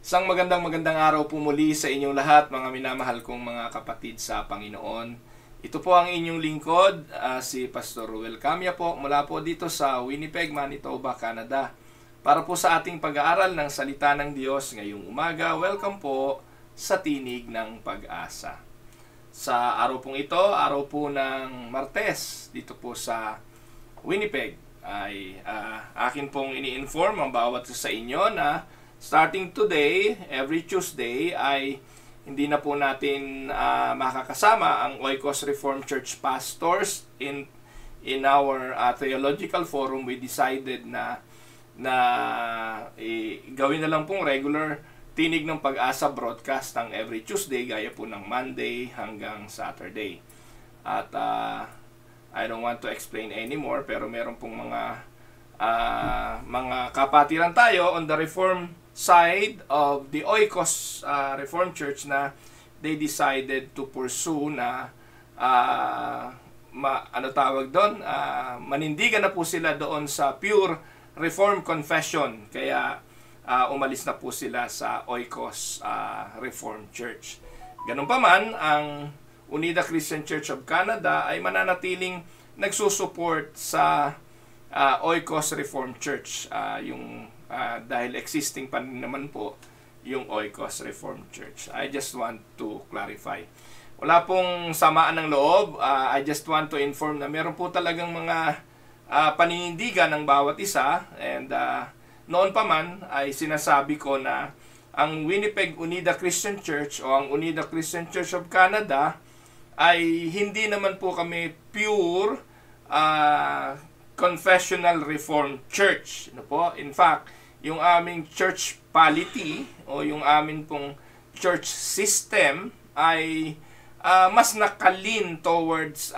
Isang magandang araw po muli sa inyong lahat, mga minamahal kong mga kapatid sa Panginoon. Ito po ang inyong lingkod, si Pastor Ruel Camia po, mula po dito sa Winnipeg, Manitoba, Canada. Para po sa ating pag-aaral ng Salita ng Diyos ngayong umaga, welcome po sa Tinig ng Pag-asa. Sa araw pong ito, araw po ng Martes, dito po sa Winnipeg, ay akin pong ini-inform ang bawat sa inyo na starting today, every Tuesday, ay hindi na po natin makakasama ang Oikos Reformed Church pastors in our theological forum. We decided na gawin na lang pong regular Tinig ng Pag-asa broadcast ang every Tuesday, gaya po ng Monday hanggang Saturday. At I don't want to explain anymore, pero meron pong mga kapatiran tayo on the Reform side of the Oikos Reformed Church na they decided to pursue na manindigan na po sila doon sa pure Reformed confession, kaya umalis na po sila sa Oikos Reformed Church. Ganun pa man, ang Unida Christian Church of Canada ay mananatiling nagsusupport sa Oikos Reformed Church, dahil existing pa naman po yung Oikos Reformed Church. I just want to clarify. Wala pong samaan ng loob. I just want to inform na meron po talagang mga paninindigan ng bawat isa, and noon pa man ay sinasabi ko na ang Winnipeg Unida Christian Church o ang Unida Christian Church of Canada ay hindi naman po kami pure confessional Reformed Church. Ano po? In fact, yung aming church polity o yung amin pong church system ay mas nakalin towards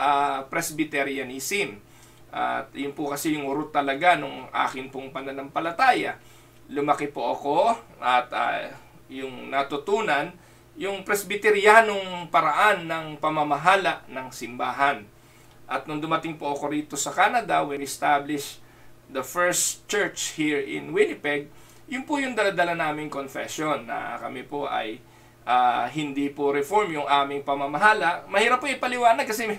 Presbyterianism. At yun po kasi yung root talaga nung akin pong pananampalataya. Lumaki po ako at yung natutunan, yung Presbyterianong paraan ng pamamahala ng simbahan. At nung dumating po ako rito sa Canada, when established the first church here in Winnipeg, yun po yung dala-dala naming confession na kami po ay hindi po reform yung aming pamamahala. Mahirap po ipaliwanag kasi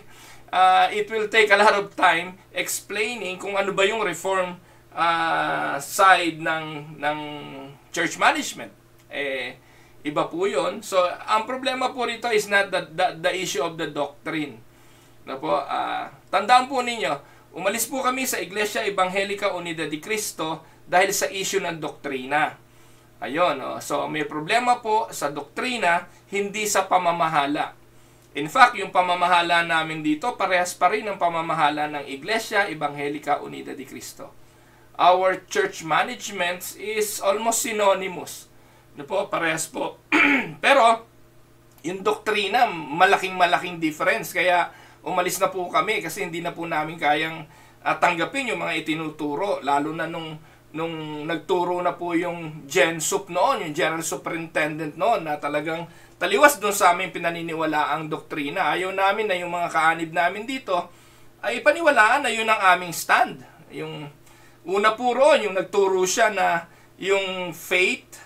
it will take a lot of time explaining kung ano ba yung reform side ng church management. Iba po yun. So, ang problema po rito is not the issue of the doctrine. Na po, tandaan po ninyo, umalis po kami sa Iglesia Evangelica Unida de Cristo dahil sa issue ng doktrina. Ayun, so may problema po sa doktrina, hindi sa pamamahala. In fact, yung pamamahala namin dito, parehas pa rin ang pamamahala ng Iglesia Evangelica Unida de Cristo. Our church management is almost synonymous. Ano po, parehas po. Pero, yung doktrina, malaking difference. Kaya, umalis na po kami kasi hindi na po namin kayang tanggapin yung mga itinuturo. Lalo na nung nagturo na po yung GenSup noon, yung General Superintendent noon, na talagang taliwas doon sa aming pinaniniwalaang doktrina. Ayaw namin na yung mga kaanib namin dito ay paniwalaan na yun ang aming stand. Yung una po roon, yung nagturo siya na yung faith,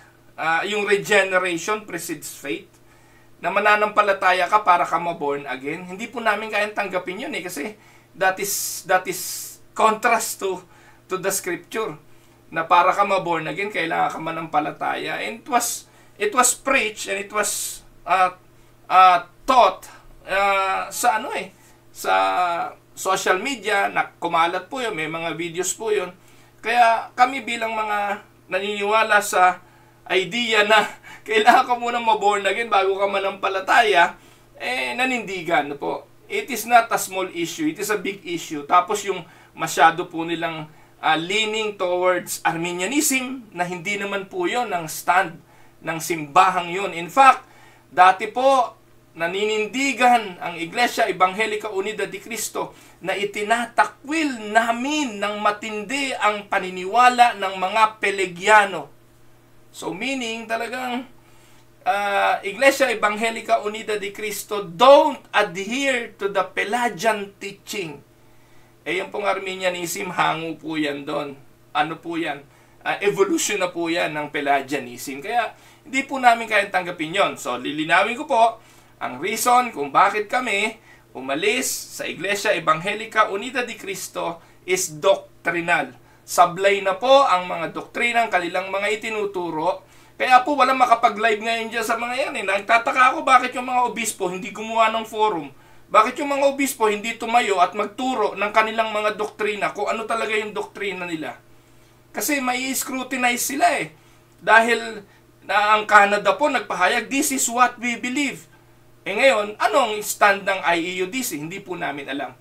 yung regeneration precedes faith, na mananampalataya ka para ka ma-born again. Hindi po namin kayang tanggapin yun kasi that is contrast to the scripture, na para ka ma-born again kailangan ka manampalataya. And it was preached and it was taught sa social media, na kumalat po yun, may mga videos po yun. Kaya kami bilang mga naniniwala sa idea na kailangan ka munang ma-born again bago ka manampalataya, nanindigan po. It is not a small issue, it is a big issue. Tapos yung masyado po nilang leaning towards Arminianism, na hindi naman po yun ang stand ng simbahang yun. In fact, dati po naninindigan ang Iglesia Evangelica Unida de Cristo na itinatakwil namin ng matindi ang paniniwala ng mga Pelagiano. So meaning talagang Iglesia Evangelica Unida de Cristo don't adhere to the Pelagian teaching. Yung pong Arminianism, hango po yan doon. Ano po yan? evolution na po yan ng Pelagianism. Kaya hindi po namin kayang tanggapin yon. So lilinawin ko po ang reason kung bakit kami umalis sa Iglesia Evangelica Unida de Cristo is doctrinal. Sablay na po ang mga doktrinang kanilang mga itinuturo. Kaya po walang makapag-live ngayon dyan sa mga yan. Nagtataka ako bakit yung mga obispo hindi gumawa ng forum. Bakit yung mga obispo hindi tumayo at magturo ng kanilang mga doktrina kung ano talaga yung doktrina nila. Kasi may scrutinize sila eh. Dahil na ang Canada po nagpahayag, this is what we believe. Eh ngayon, anong stand ng IEUDC? Hindi po namin alam.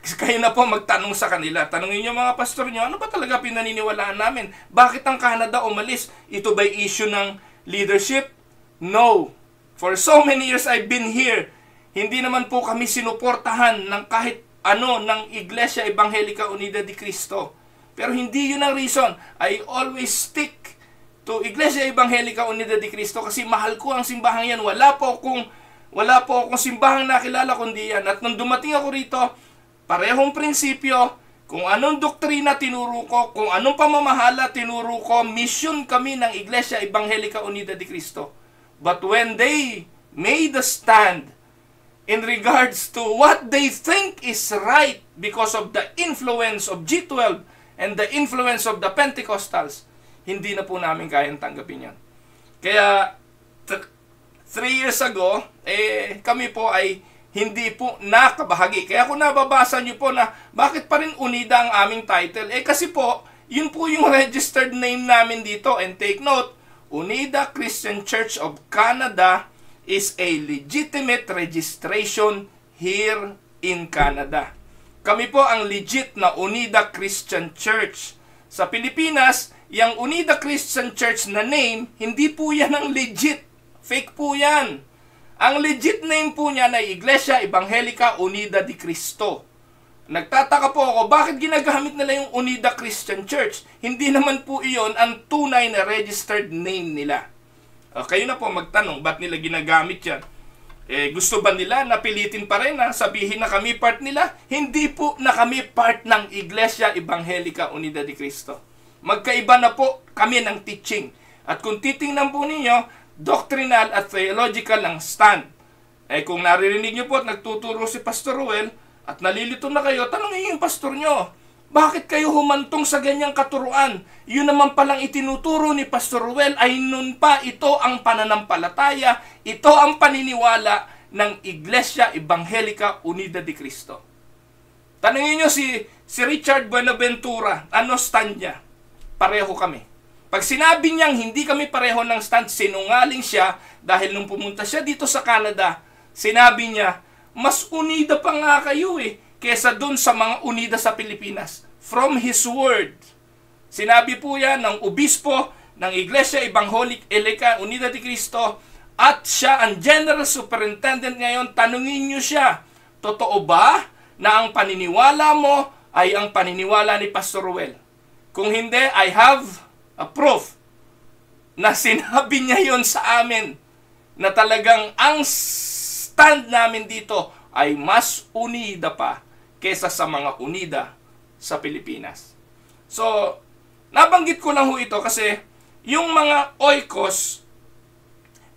Kayo na po magtanong sa kanila. Tanungin nyo mga pastor nyo, ano ba talaga pinaniniwalaan namin? Bakit ang Canada umalis? Ito ba'y issue ng leadership? No. For so many years I've been here, hindi naman po kami sinuportahan ng kahit ano ng Iglesia Evangelica Unida de Cristo. Pero hindi yun ang reason. I always stick to Iglesia Evangelica Unida de Cristo kasi mahal ko ang simbahang yan. Wala po akong simbahang nakilala kundi yan. At nung dumating ako rito, parehong prinsipyo, kung anong doktrina tinuro ko, kung anong pamamahala tinuro ko, mission kami ng Iglesia Evangelica Unida de Cristo. But when they made a stand in regards to what they think is right because of the influence of G12 and the influence of the Pentecostals, hindi na po namin kayang tanggapin yan. Kaya 3 years ago, kami po ay hindi po nakabahagi. Kaya kung nababasa nyo po na bakit pa rin Unida ang aming title, kasi po, yun po yung registered name namin dito. And take note, Unida Christian Church of Canada is a legitimate registration here in Canada. Kami po ang legit na Unida Christian Church. Sa Pilipinas, yung Unida Christian Church na name, hindi po yan ang legit. Fake po yan. Ang legit name po niya na Iglesia Evangelica Unida de Cristo. Nagtataka po ako, bakit ginagamit nila yung Unida Christian Church? Hindi naman po iyon ang tunay na registered name nila. Kayo na po magtanong, ba't nila ginagamit yan? Gusto ba nila napilitin pa rin na sabihin na kami part nila? Hindi po na kami part ng Iglesia Evangelica Unida de Cristo. Magkaiba na po kami ng teaching. At kung titingnan po ninyo, doctrinal at theological ang stand. Kung naririnig nyo po at nagtuturo si Pastor Ruel at nalilito na kayo, tanongin yung pastor nyo, bakit kayo humantong sa ganyang katuruan? Yun naman palang itinuturo ni Pastor Ruel ay nun pa ito ang pananampalataya, ito ang paniniwala ng Iglesia Evangelica Unida de Cristo. Tanongin nyo si Richard Buenaventura, ano stand niya? Pareho kami. Pag sinabi niyang hindi kami pareho ng stand, sinungaling siya dahil nung pumunta siya dito sa Canada, sinabi niya, mas unida pa nga kayo kesa dun sa mga unida sa Pilipinas. From his word. Sinabi po yan ng obispo ng Iglesia Evangelica Unida de Cristo at siya ang General Superintendent ngayon. Tanungin niyo siya, totoo ba na ang paniniwala mo ay ang paniniwala ni Pastor Ruel? Kung hindi, I have a proof na sinabi niya yon sa amin na talagang ang stand namin dito ay mas unida pa kesa sa mga unida sa Pilipinas. So, nabanggit ko lang ho ito kasi yung mga oikos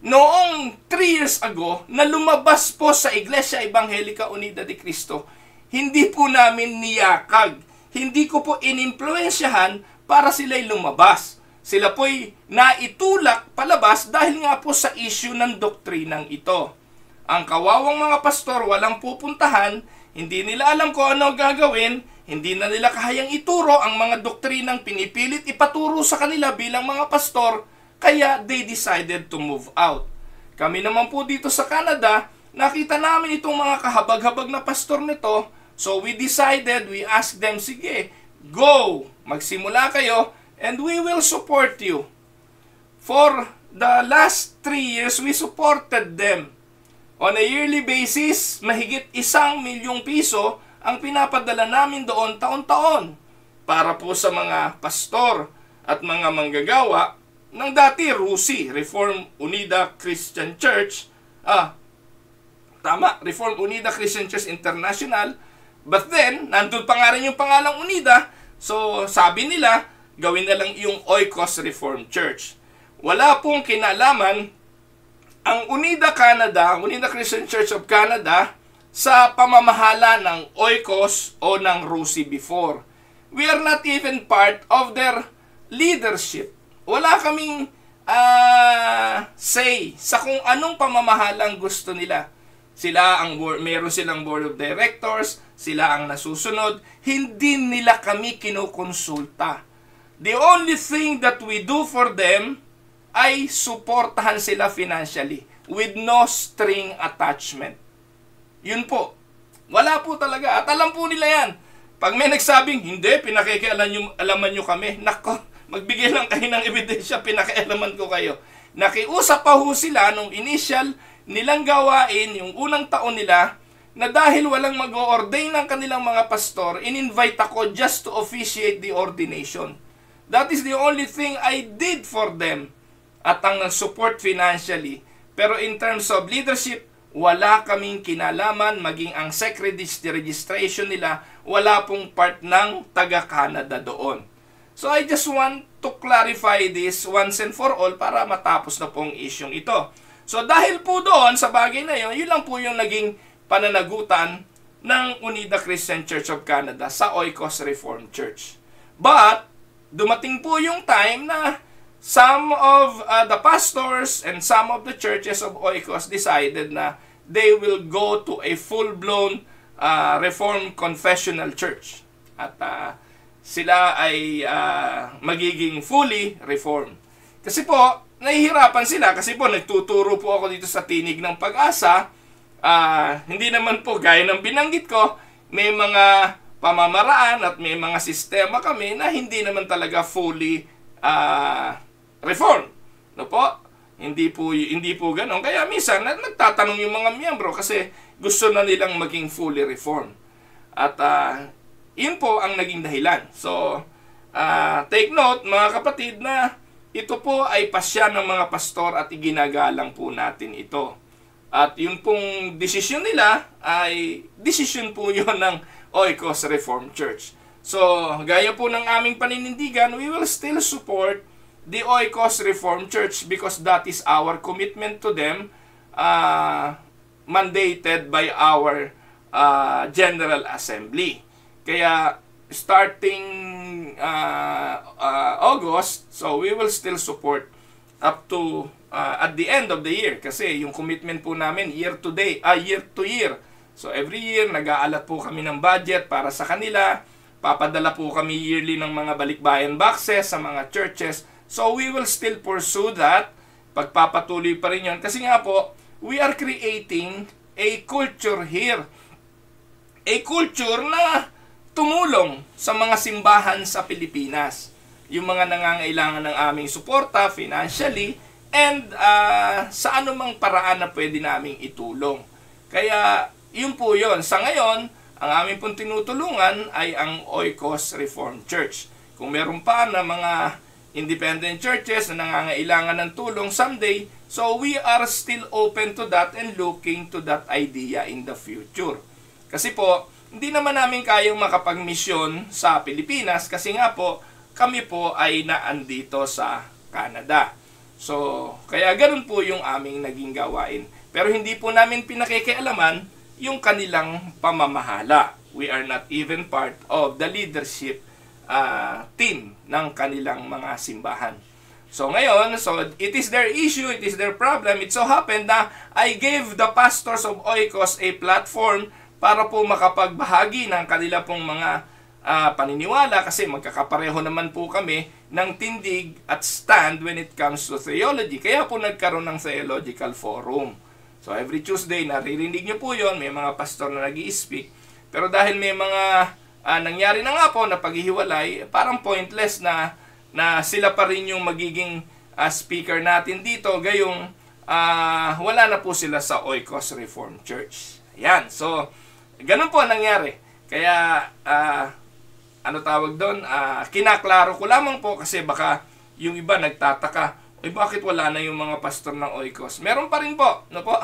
noong 3 years ago na lumabas po sa Iglesia Evangelica Unida de Cristo, hindi po namin niyakag. Hindi ko po inimpluwensyahan para sila'y lumabas. Sila po'y naitulak palabas dahil nga po sa issue ng doktrinang ito. Ang kawawang mga pastor walang pupuntahan, hindi nila alam kung ano gagawin, hindi na nila kayang ituro ang mga doktrinang pinipilit ipaturo sa kanila bilang mga pastor, kaya they decided to move out. Kami naman po dito sa Canada, nakita namin itong mga kahabag-habag na pastor nito, so we decided, we asked them, sige, go, magsimula kayo, and we will support you. For the last 3 years, we supported them. On a yearly basis, mahigit 1 milyong piso ang pinapadala namin doon taon-taon para po sa mga pastor at mga manggagawa ng dati RUSI, Reform Unida Christian Church. Reform Unida Christian Church International. But then, nandun pa nga rin yung pangalang Unida. So, sabi nila, gawin na lang yung Oikos Reformed Church. Wala pong kinalaman ang Unida Canada, Unida Christian Church of Canada, sa pamamahala ng Oikos o ng RUSI before. We are not even part of their leadership. Wala kaming say sa kung anong pamamahalang gusto nila. Meron silang board of directors, sila ang nasusunod, hindi nila kami kinukonsulta. The only thing that we do for them ay suportahan sila financially with no string attachment. Yun po. Wala po talaga. At alam po nila yan. Pag may nagsabing, hindi, pinakikialaman nyo kami. Nako, magbigay lang kayo ng ebidensya, pinakialaman ko kayo. Nakiusap pa ho sila nung initial nilang gawain, yung unang taon nila, na dahil walang mag-o-ordain ng kanilang mga pastor, in-invite ako just to officiate the ordination. That is the only thing I did for them. At ang support financially. Pero in terms of leadership, wala kaming kinalaman, maging ang secretary registration nila, wala pong part ng taga-Canada doon. So I just want to clarify this once and for all para matapos na pong isyong ito. So dahil po doon sa bagay na yun, yun lang po yung naging pananagutan ng Unida Christian Church of Canada sa Oikos Reformed Church. But dumating po yung time na some of the pastors and some of the churches of Oikos decided na they will go to a full-blown Reformed Confessional Church. At sila ay magiging fully Reformed. Kasi po, nahihirapan sila kasi po nagtuturo po ako dito sa Tinig ng Pag-asa. Hindi naman po gaya ng binanggit ko, may mga pamamaraan at may mga sistema kami na hindi naman talaga fully reform. No po? Hindi po ganoon. Kaya minsan nagtatanong yung mga miyembro kasi gusto na nilang maging fully reform. At yun po ang naging dahilan. So, take note mga kapatid na ito po ay pasya ng mga pastor at iginagalang po natin ito. At yung pong desisyon nila ay desisyon po yun ng Oikos Reformed Church. So, gaya po ng aming paninindigan, we will still support the Oikos Reformed Church because that is our commitment to them, mandated by our General Assembly. Kaya, starting August, so we will still support up to at the end of the year. Kasi yung commitment po namin, year to year. So, every year, nag-aalat po kami ng budget para sa kanila. Papadala po kami yearly ng mga balikbayan boxes sa mga churches. So, we will still pursue that. Pagpapatuloy pa rin yun. Kasi nga po, we are creating a culture here. A culture na tumulong sa mga simbahan sa Pilipinas. Yung mga nangangailangan ng aming suporta financially and sa anumang paraan na pwede naming itulong. Kaya, yun po yun. Sa ngayon, ang aming pong tinutulungan ay ang Oikos Reformed Church. Kung meron pa na mga independent churches na nangangailangan ng tulong someday, so we are still open to that and looking to that idea in the future. Kasi po, hindi naman namin kayang makapag-misyon sa Pilipinas kasi nga po, kami po ay naandito sa Canada. So, kaya ganun po yung aming naging gawain. Pero hindi po namin pinakikialaman yung kanilang pamamahala. We are not even part of the leadership team ng kanilang mga simbahan. So ngayon, it is their issue, it is their problem. It so happened na I gave the pastors of Oikos a platform para po makapagbahagi ng kanila pong mga paniniwala kasi magkakapareho naman po kami ng tindig at stand when it comes to theology. Kaya po nagkaroon ng theological forum. So every Tuesday, naririnig nyo po yon, may mga pastor na nag-i-speak. Pero dahil may mga nangyari na nga po na paghihiwalay, parang pointless na sila pa rin yung magiging speaker natin dito. Gayong wala na po sila sa Oikos Reformed Church. Ayan, so ganun po ang nangyari. Kaya, ano tawag doon? Kinaklaro ko lamang po kasi baka yung iba nagtataka, bakit wala na yung mga pastor ng Oikos? Meron pa rin po, no po?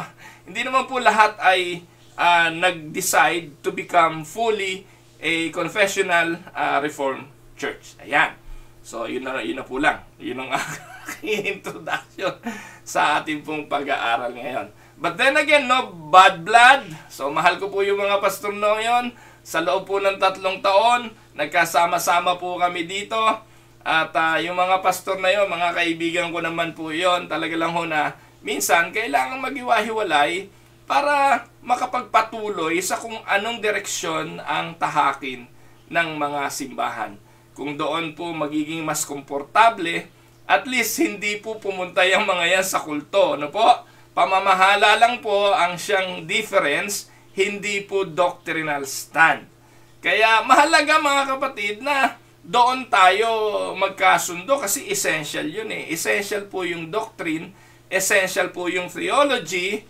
Hindi naman po lahat ay nag-decide to become fully a confessional Reformed Church. Ayan. So, yun na po lang. Yun ang aking introduction sa ating pong pag-aaral ngayon. But then again, no, bad blood. So, mahal ko po yung mga pastor no yun. Sa loob po ng 3 taon, nagkasama-sama po kami dito. At yung mga pastor na yun, mga kaibigan ko naman po yun. Talaga lang ho na minsan, kailangan maghiwa-hiwalay para makapagpatuloy sa kung anong direksyon ang tahakin ng mga simbahan. Kung doon po magiging mas komportable, at least hindi po pumunta yung mga yan sa kulto. Ano po? Pamamahala lang po ang siyang difference, hindi po doctrinal stand. Kaya mahalaga mga kapatid na doon tayo magkasundo kasi essential yun eh. Essential po yung doctrine, essential po yung theology,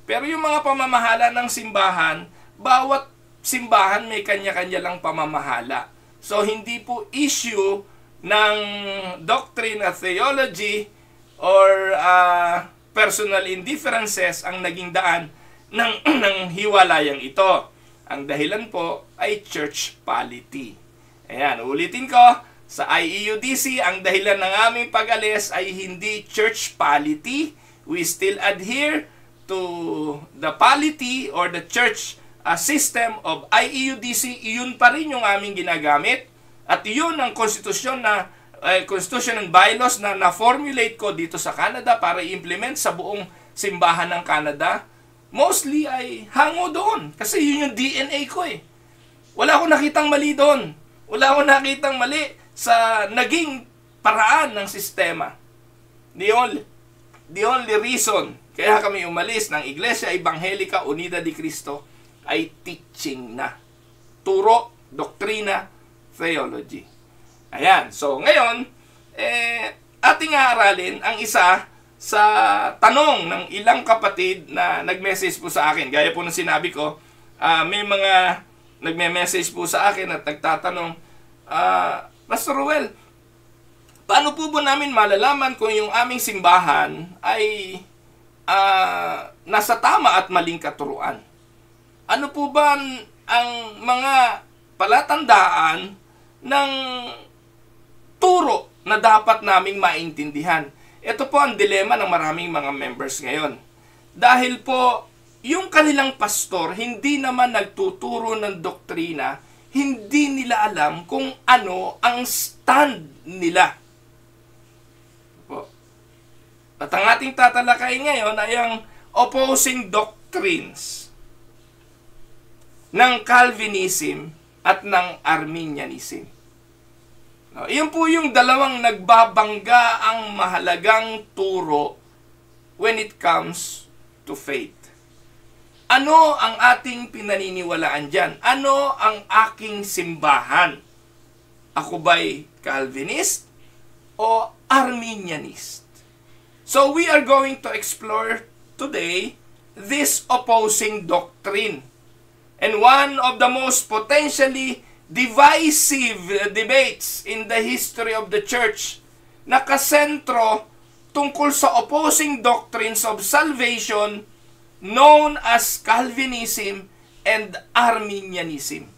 pero yung mga pamamahala ng simbahan, bawat simbahan may kanya-kanya lang pamamahala. So, hindi po issue ng doctrine at theology or personal indifferences ang naging daan ng hiwalayang ito. Ang dahilan po ay church polity. Ayan, ulitin ko, sa IEUDC, ang dahilan ng aming pag-alis ay hindi church polity. We still adhere to the polity or the church system of IEUDC. Iyon pa rin yung aming ginagamit. At yun ang constitution and bylaws na na-formulate ko dito sa Canada para i-implement sa buong simbahan ng Canada. Mostly ay hango doon. Kasi yun yung DNA ko eh. Wala akong nakitang mali doon. Wala akong nakitang mali sa naging paraan ng sistema. The only reason kaya kami umalis ng Iglesia Evangelica Unida de Cristo ay teaching na. Turo, doktrina, theology. Ayan. So, ngayon, ating aaralin ang isa sa tanong ng ilang kapatid na nag-message po sa akin. Gaya po ng sinabi ko, may mga nagme-message po sa akin at nagtatanong, Pastor Ruel, paano po ba namin malalaman kung yung aming simbahan ay nasa tama at maling katuruan? Ano po ba ang mga palatandaan ng turo na dapat naming maintindihan? Ito po ang dilema ng maraming mga members ngayon. Dahil po, yung kanilang pastor, hindi naman nagtuturo ng doktrina, hindi nila alam kung ano ang stand nila. Po. At ang ating tatalakay ngayon ay ang opposing doctrines ng Calvinism at ng Arminianism. No, iyon po yung dalawang nagbabangga ang mahalagang turo when it comes to faith. Ano ang ating pinaniniwalaan dyan? Ano ang aking simbahan? Ako ba'y Calvinist o Arminianist? So we are going to explore today this opposing doctrine. And one of the most potentially divisive debates in the history of the church, nakasentro tungkol sa opposing doctrines of salvation known as Calvinism and Arminianism.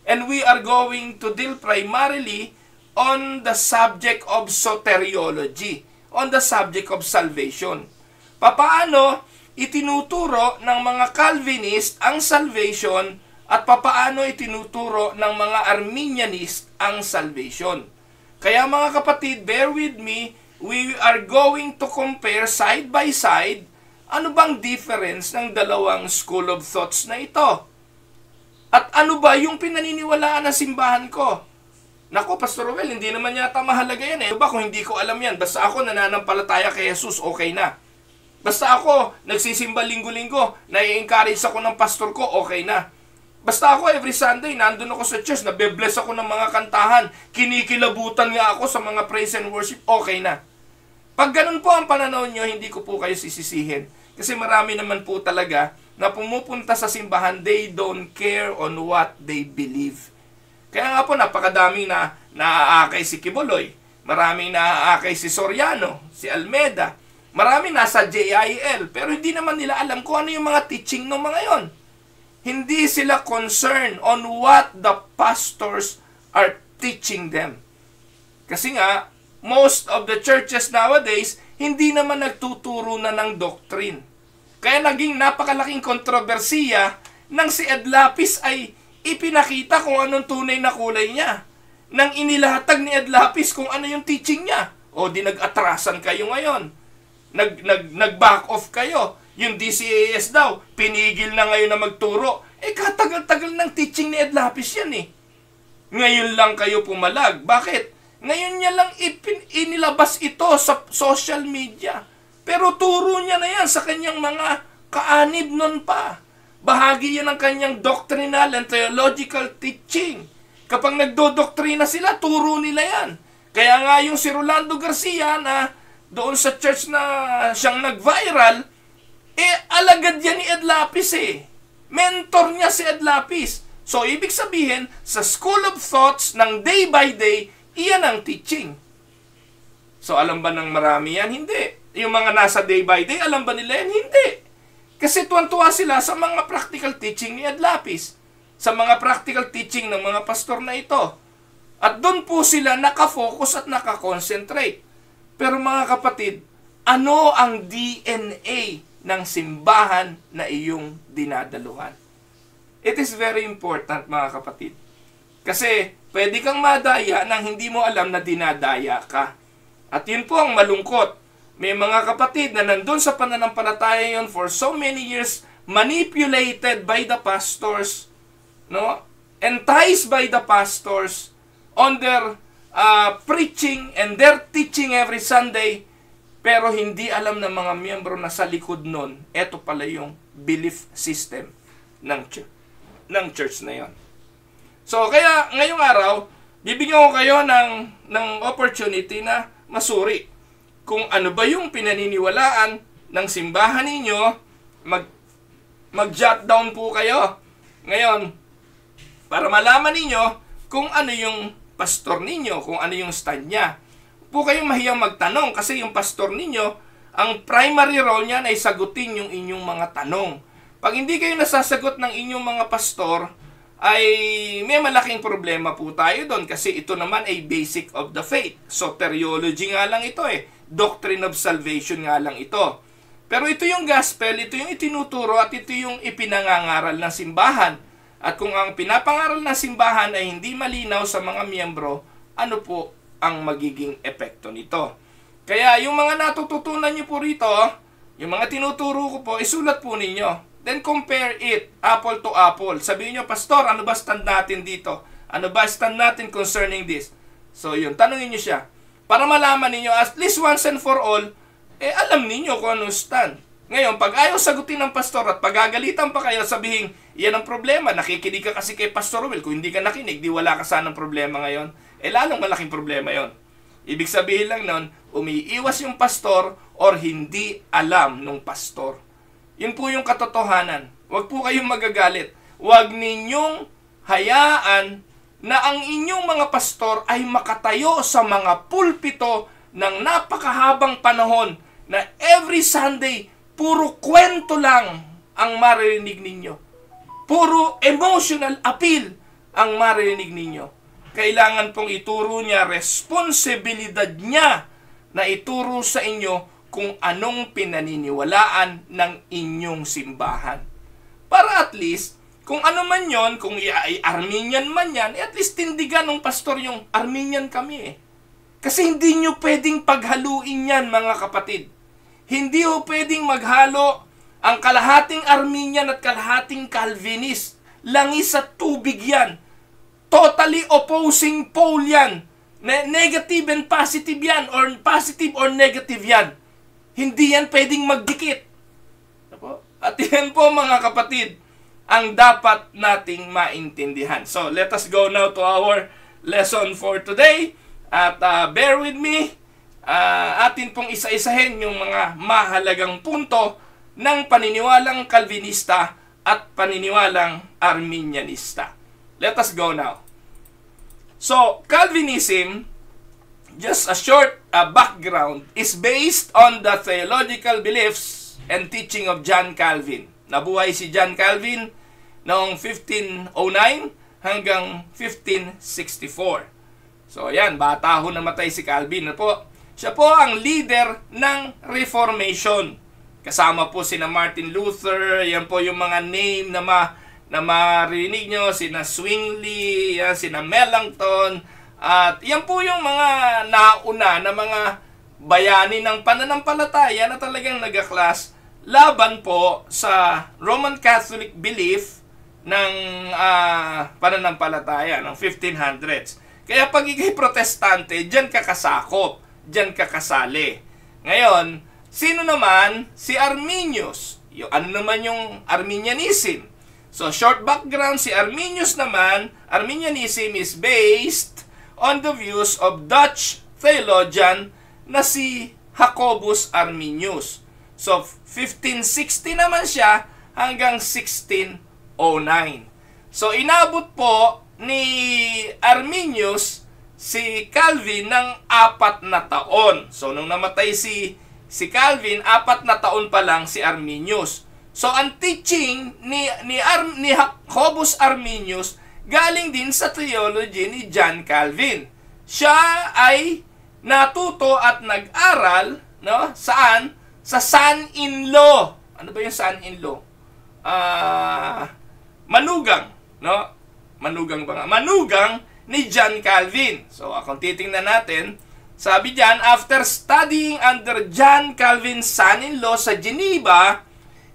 And we are going to deal primarily on the subject of soteriology, on the subject of salvation. Papaano itinuturo ng mga Calvinist ang salvation at papaano itinuturo ng mga Arminianist ang salvation. Kaya mga kapatid, bear with me, we are going to compare side by side ano bang difference ng dalawang school of thoughts na ito. At ano ba yung pinaniniwalaan ng simbahan ko? Nako, Pastor Ruel, hindi naman yata mahalaga yan eh. Diba kung hindi ko alam yan, basta ako nananampalataya kay Jesus, okay na. Basta ako nagsisimba linggo-linggo, nai-encourage ako ng pastor ko, okay na. Basta ako every Sunday, nandun ako sa church, nabe-bless ako ng mga kantahan, kinikilabutan nga ako sa mga praise and worship, okay na. Pag ganun po ang pananaw nyo, hindi ko po kayo sisisihin. Kasi marami naman po talaga na pumupunta sa simbahan, they don't care on what they believe. Kaya nga po, napakadaming na naaakay si Kibuloy, maraming naaakay si Soriano, si Almeda, marami nasa JIL, pero hindi naman nila alam kung ano yung mga teaching ng mga yon. Hindi sila concerned on what the pastors are teaching them. Kasi nga, most of the churches nowadays, hindi naman nagtuturo na ng doctrine. Kaya naging napakalaking kontrobersiya nang si Ed Lapis ay ipinakita kung anong tunay na kulay niya. Nang inilatag ni Ed Lapis kung ano yung teaching niya. O di nag-atrasan kayo ngayon. Nag-back off kayo. Yung DCAS daw, pinigil na ngayon na magturo. Katagal-tagal ng teaching ni Ed Lapis yan eh. Ngayon lang kayo pumalag. Bakit? Ngayon niya lang inilabas ito sa social media. Pero turo niya na yan sa kanyang mga kaanib nun pa. Bahagi yan ng kanyang doctrinal and theological teaching. Kapag nagdodoktrina sila, turo nila yan. Kaya nga yung si Rolando Garcia na doon sa church na siyang nag-viral, alagad yan ni Ed Lapis eh. Mentor niya si Ed Lapis. So, ibig sabihin, sa School of Thoughts ng day by day, iyan ang teaching. So, alam ba ng marami yan? Hindi. Yung mga nasa day by day, alam ba nila yan? Hindi. Kasi tuwan-tuwa sila sa mga practical teaching ni Ed Lapis. Sa mga practical teaching ng mga pastor na ito. At doon po sila nakafocus at nakakonsentrate. Pero mga kapatid, ano ang DNA ng simbahan na iyong dinadaluhan? It is very important, mga kapatid. Kasi pwede kang madaya nang hindi mo alam na dinadaya ka. At yun po ang malungkot. May mga kapatid na nandun sa pananampalataya yun for so many years, manipulated by the pastors, no? Enticed by the pastors on their preaching and their teaching every Sunday, pero hindi alam ng mga miyembro na sa likod nun, eto pala yung belief system ng church na yon. So, kaya ngayong araw, bibigyan ko kayo ng opportunity na masuri kung ano ba yung pinaniniwalaan ng simbahan ninyo. Mag-jot down po kayo ngayon para malaman ninyo kung ano yung pastor ninyo, kung ano yung stand niya. Po kayong mahiyang magtanong kasi yung pastor ninyo, ang primary role niya ay sagutin yung inyong mga tanong. Pag hindi kayo nasasagot ng inyong mga pastor, ay may malaking problema po tayo doon kasi ito naman ay basic of the faith. Soteriology nga lang ito eh. Doctrine of salvation nga lang ito. Pero ito yung gospel, ito yung itinuturo at ito yung ipinangangaral ng simbahan. At kung ang pinapangaral ng simbahan ay hindi malinaw sa mga miyembro, ano po ang magiging epekto nito? Kaya yung mga natututunan nyo po rito, yung mga tinuturo ko po, isulat po ninyo. Then compare it, apple to apple. Sabihin nyo, Pastor, ano ba stand natin dito? Ano ba stand natin concerning this? So yun, tanungin nyo siya. Para malaman ninyo, at least once and for all, alam ninyo kung anong stand. Ngayon, pag ayaw sagutin ng pastor at pagagalitan pa kayo, sabihin, yan ang problema, nakikinig ka kasi kay Pastor Will. Kung hindi ka nakinig, di wala ka sanang problema ngayon. Lalong malaking problema yon. Ibig sabihin lang nun, umiiwas yung pastor or hindi alam ng pastor. Yun po yung katotohanan. Huwag po kayong magagalit. Huwag ninyong hayaan na ang inyong mga pastor ay makatayo sa mga pulpito ng napakahabang panahon na every Sunday, puro kwento lang ang maririnig ninyo. Puro emotional appeal ang maririnig ninyo. Kailangan pong ituro niya, responsibilidad niya na ituro sa inyo kung anong pinaniniwalaan ng inyong simbahan. Para at least, kung ano man yon, kung ay Armenian man yan, at least tindigan ng pastor yung Armenian kami eh. Kasi hindi nyo pwedeng paghaluin yan, mga kapatid. Hindi ho pwedeng maghalo ang kalahating Armenian at kalahating Calvinist. Langis at tubig yan. Totally opposing pole yan. Negative and positive yan, or positive or negative yan. Hindi yan pwedeng magdikit. At yan po, mga kapatid, ang dapat nating maintindihan. So, let us go now to our lesson for today. At bear with me, atin pong isa-isahin yung mga mahalagang punto ng paniniwalang Calvinista at paniniwalang Arminianista. Let us go now. So, Calvinism, just a short background, is based on the theological beliefs and teaching of John Calvin. Nabuhay si John Calvin noong 1509 hanggang 1564. So ayan, bata ho namatay si Calvin na po. Siya po ang leader ng Reformation. Kasama po sina Martin Luther, yan po yung mga name na marinig nyo, sina Zwingli, yan, sina Melanchthon, at yan po yung mga nauna na mga bayani ng pananampalataya na talagang nagaklas laban po sa Roman Catholic belief ng pananampalataya ng 1500s. Kaya pag ikay protestante, dyan ka kasakop, dyan ka kasali. Ngayon, sino naman? Si Arminius. Ano naman yung Arminianism? So, short background, si Arminius naman, Arminianism is based on the views of Dutch theologian na si Jacobus Arminius. So, 1560 naman siya hanggang 1609. So, inabot po ni Arminius si Calvin ng 4 na taon. So, nung namatay si Calvin, 4 na taon pa lang si Arminius. So, ang teaching ni Jacobus Arminius galing din sa theology ni John Calvin. Siya ay natuto at nag-aral, no? Saan? Sa son-in-law. Ano ba yung son-in-law? Manugang, no? Manugang ba nga? Manugang ni John Calvin. So, kung titingnan natin, sabi diyan, after studying under John Calvin's son-in-law sa Geneva,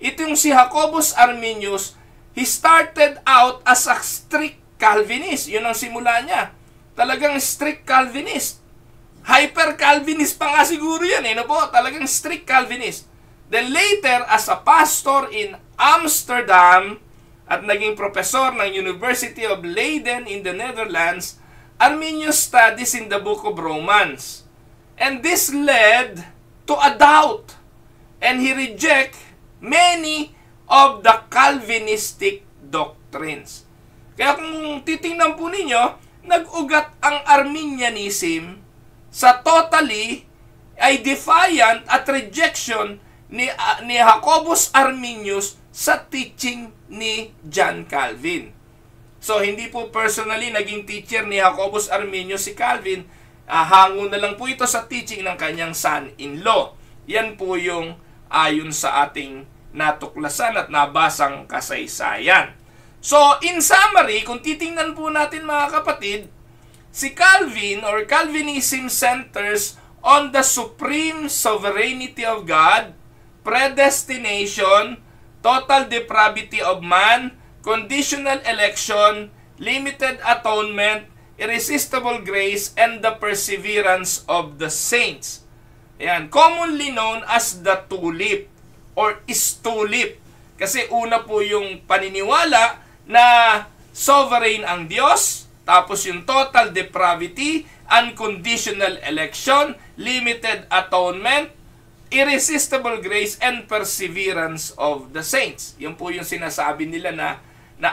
itong si Jacobus Arminius, he started out as a strict Calvinist. Yun ang simula niya. Talagang strict Calvinist. Hyper-Calvinist pa nga siguro yan, no po? Talagang strict Calvinist. Then later, as a pastor in Amsterdam, at naging professor ng University of Leiden in the Netherlands, Arminius studies in the book of Romans. And this led to a doubt. And he rejected many of the Calvinistic doctrines. Kaya kung titingnan po ninyo, nag-ugat ang Arminianism sa totally ay defiant at rejection ni Jacobus Arminius sa teaching ni John Calvin. So, hindi po personally naging teacher ni Jacobus Arminius si Calvin. Hango na lang po ito sa teaching ng kanyang son-in-law. Yan po yung ayon sa ating natuklasan at nabasang kasaysayan. So, in summary, kung titingnan po natin mga kapatid, si Calvin or Calvinism centers on the supreme sovereignty of God, predestination, total depravity of man, conditional election, limited atonement, irresistible grace, and the perseverance of the saints. Ayan, commonly known as the tulip or stulip. Kasi una po yung paniniwala na sovereign ang Diyos, tapos yung total depravity, unconditional election, limited atonement, irresistible grace, and perseverance of the saints. Yan po yung sinasabi nila na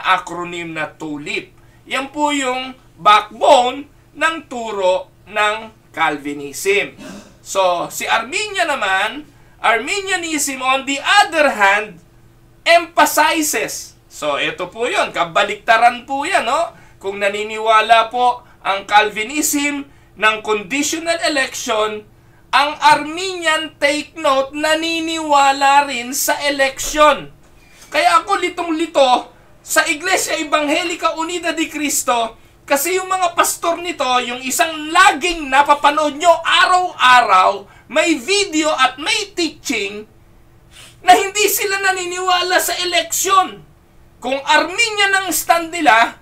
acronym na tulip. Yan po yung backbone ng turo ng Calvinism. So, si Arminianism on the other hand, emphasizes. So, ito po yun. Kabaliktaran po yan, no? Kung naniniwala po ang Calvinism ng conditional election, ang Arminian, take note, naniniwala rin sa election. Kaya ako litong-lito sa Iglesia Evangelica Unida de Cristo, kasi yung mga pastor nito, yung isang laging napapanood nyo araw-araw, may video at may teaching, na hindi sila naniniwala sa election. Kung Arminian ang stand nila,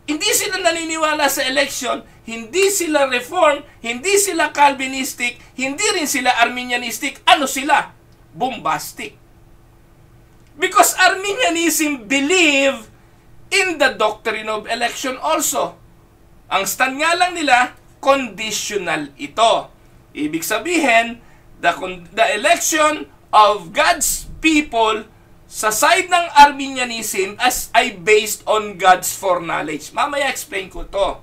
hindi sila naniniwala sa election, hindi sila Reform, hindi sila Calvinistic, hindi rin sila Arminianistic. Ano sila? Bombastic. Because Arminianism believe in the doctrine of election also. Ang stand nga lang nila, conditional ito. Ibig sabihin, the election of God's people sa side ng Arminianism ay based on God's foreknowledge. Mamaya explain ko to.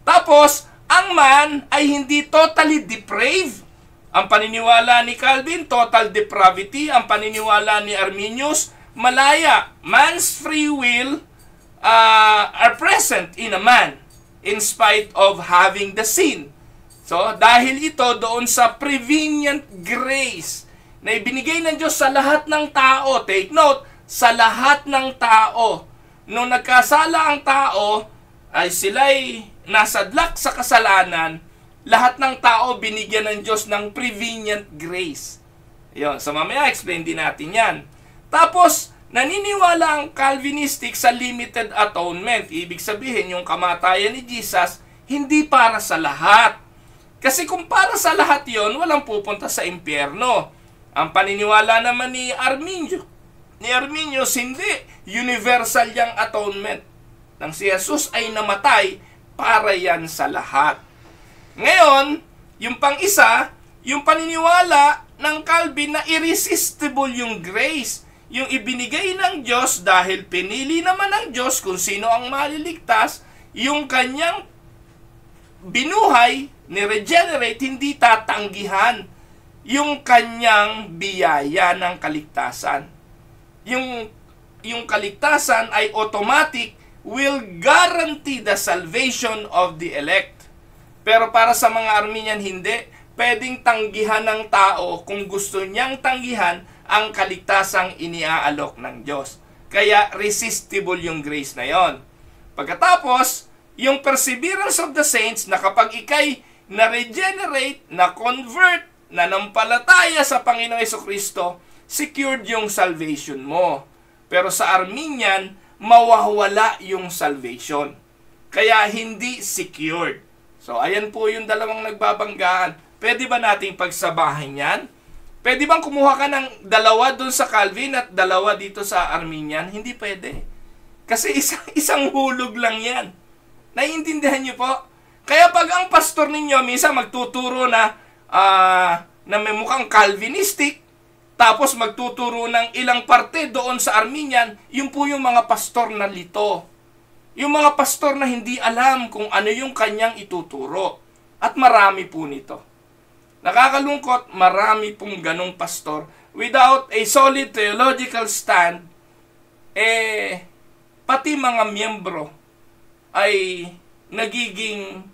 Tapos, ang man ay hindi totally depraved. Ang paniniwala ni Calvin, total depravity. Ang paniniwala ni Arminius, malaya. Man's free will, are present in a man in spite of having the sin. So, dahil ito doon sa prevenient grace na ibinigay ng Diyos sa lahat ng tao. Take note, sa lahat ng tao. Nung nagkasala ang tao, ay sila'y nasadlak sa kasalanan, lahat ng tao binigyan ng Diyos ng prevenient grace. Yun, so mamaya explain din natin yan. Tapos, naniniwala ang Calvinistic sa limited atonement. Ibig sabihin, yung kamatayan ni Jesus, hindi para sa lahat. Kasi kung para sa lahat yon, walang pupunta sa impyerno. Ang paniniwala naman ni Arminius, hindi. Universal yung atonement. Nang si Jesus ay namatay, para yan sa lahat. Ngayon, yung pang-isa, yung paniniwala ng Calvin na irresistible yung grace. Yung ibinigay ng Diyos dahil pinili naman ng Diyos kung sino ang maliligtas, yung kanyang binuhay, ni-regenerate, hindi tatanggihan yung kanyang biyaya ng kaligtasan. Yung kaligtasan ay automatic, will guarantee the salvation of the elect. Pero para sa mga Arminian, hindi. Pwedeng tanggihan ng tao kung gusto niyang tanggihan ang kaligtasang iniaalok ng Diyos. Kaya resistible yung grace na yon. Pagkatapos, yung perseverance of the saints na kapag ikay na-regenerate, na-convert, nanampalataya sa Panginoong Jesucristo, secured yung salvation mo. Pero sa Arminian, mawawala yung salvation. Kaya hindi secured. So, ayan po yung dalawang nagbabanggaan. Pwede ba nating pagsabahin yan? Pwede bang kumuha ka ng dalawa doon sa Calvin at dalawa dito sa Arminian? Hindi pwede. Kasi isang hulog lang yan. Naiintindihan niyo po? Kaya pag ang pastor ninyo minsan magtuturo na may mukhang Calvinistic, tapos magtuturo ng ilang parte doon sa Arminian, yun po yung mga pastor na lito. Yung mga pastor na hindi alam kung ano yung kanyang ituturo. At marami po nito. Nakakalungkot, marami pong ganong pastor without a solid theological stand, pati mga miyembro ay nagiging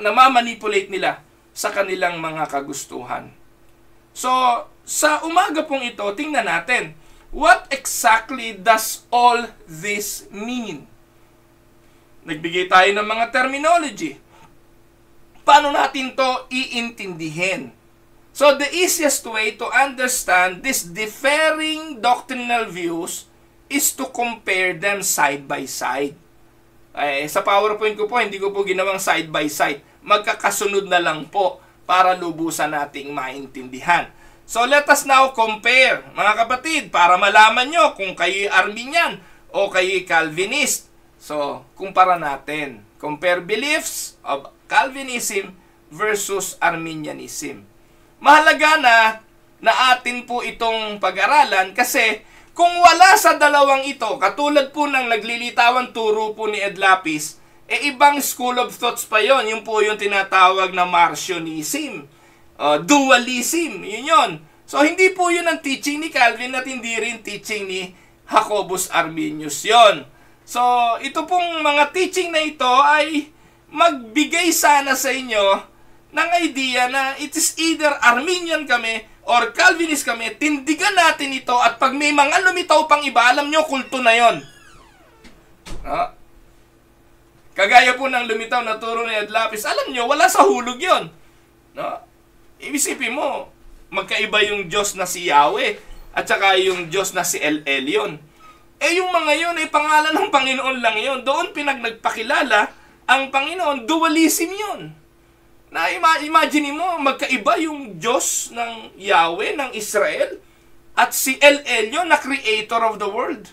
namamanipulate nila sa kanilang mga kagustuhan. So, sa umaga pong ito, tingnan natin, what exactly does all this mean? Nagbigay tayo ng mga terminology. Paano natin to iintindihin? So, the easiest way to understand these differing doctrinal views is to compare them side by side. Sa PowerPoint ko po, hindi ko po ginawang side by side. Magkakasunod na lang po para lubusan nating maintindihan. So, let us now compare, mga kapatid, para malaman nyo kung kayo'y Arminian o kayo'y Calvinist. So, kumpara natin. Compare beliefs of Calvinism versus Arminianism. Mahalaga na atin po itong pag-aralan kasi kung wala sa dalawang ito, katulad po ng naglilitawan turo po ni Ed Lapis, ibang school of thoughts pa yon. Yung po yung tinatawag na Marcionism, dualism, yun. So, hindi po yun ang teaching ni Calvin at hindi rin teaching ni Jacobus Arminius yon. So, ito pong mga teaching na ito ay magbigay sana sa inyo ng idea na it is either Arminian kami or Calvinist kami, tindigan natin ito at pag may mga lumitaw pang iba, alam nyo, kulto na yon. Kagaya po ng lumitaw na turo ni Ed Lapis, alam nyo, wala sa hulog yon. Isipin mo, magkaiba yung Diyos na si Yahweh at saka yung Diyos na si El Elyon. Yung mga yun ay pangalan ng Panginoon lang yun. Doon nagpakilala ang Panginoon, dualism yun. Imagine mo, magkaiba yung Diyos ng Yahweh, ng Israel, at si El Elyon na creator of the world.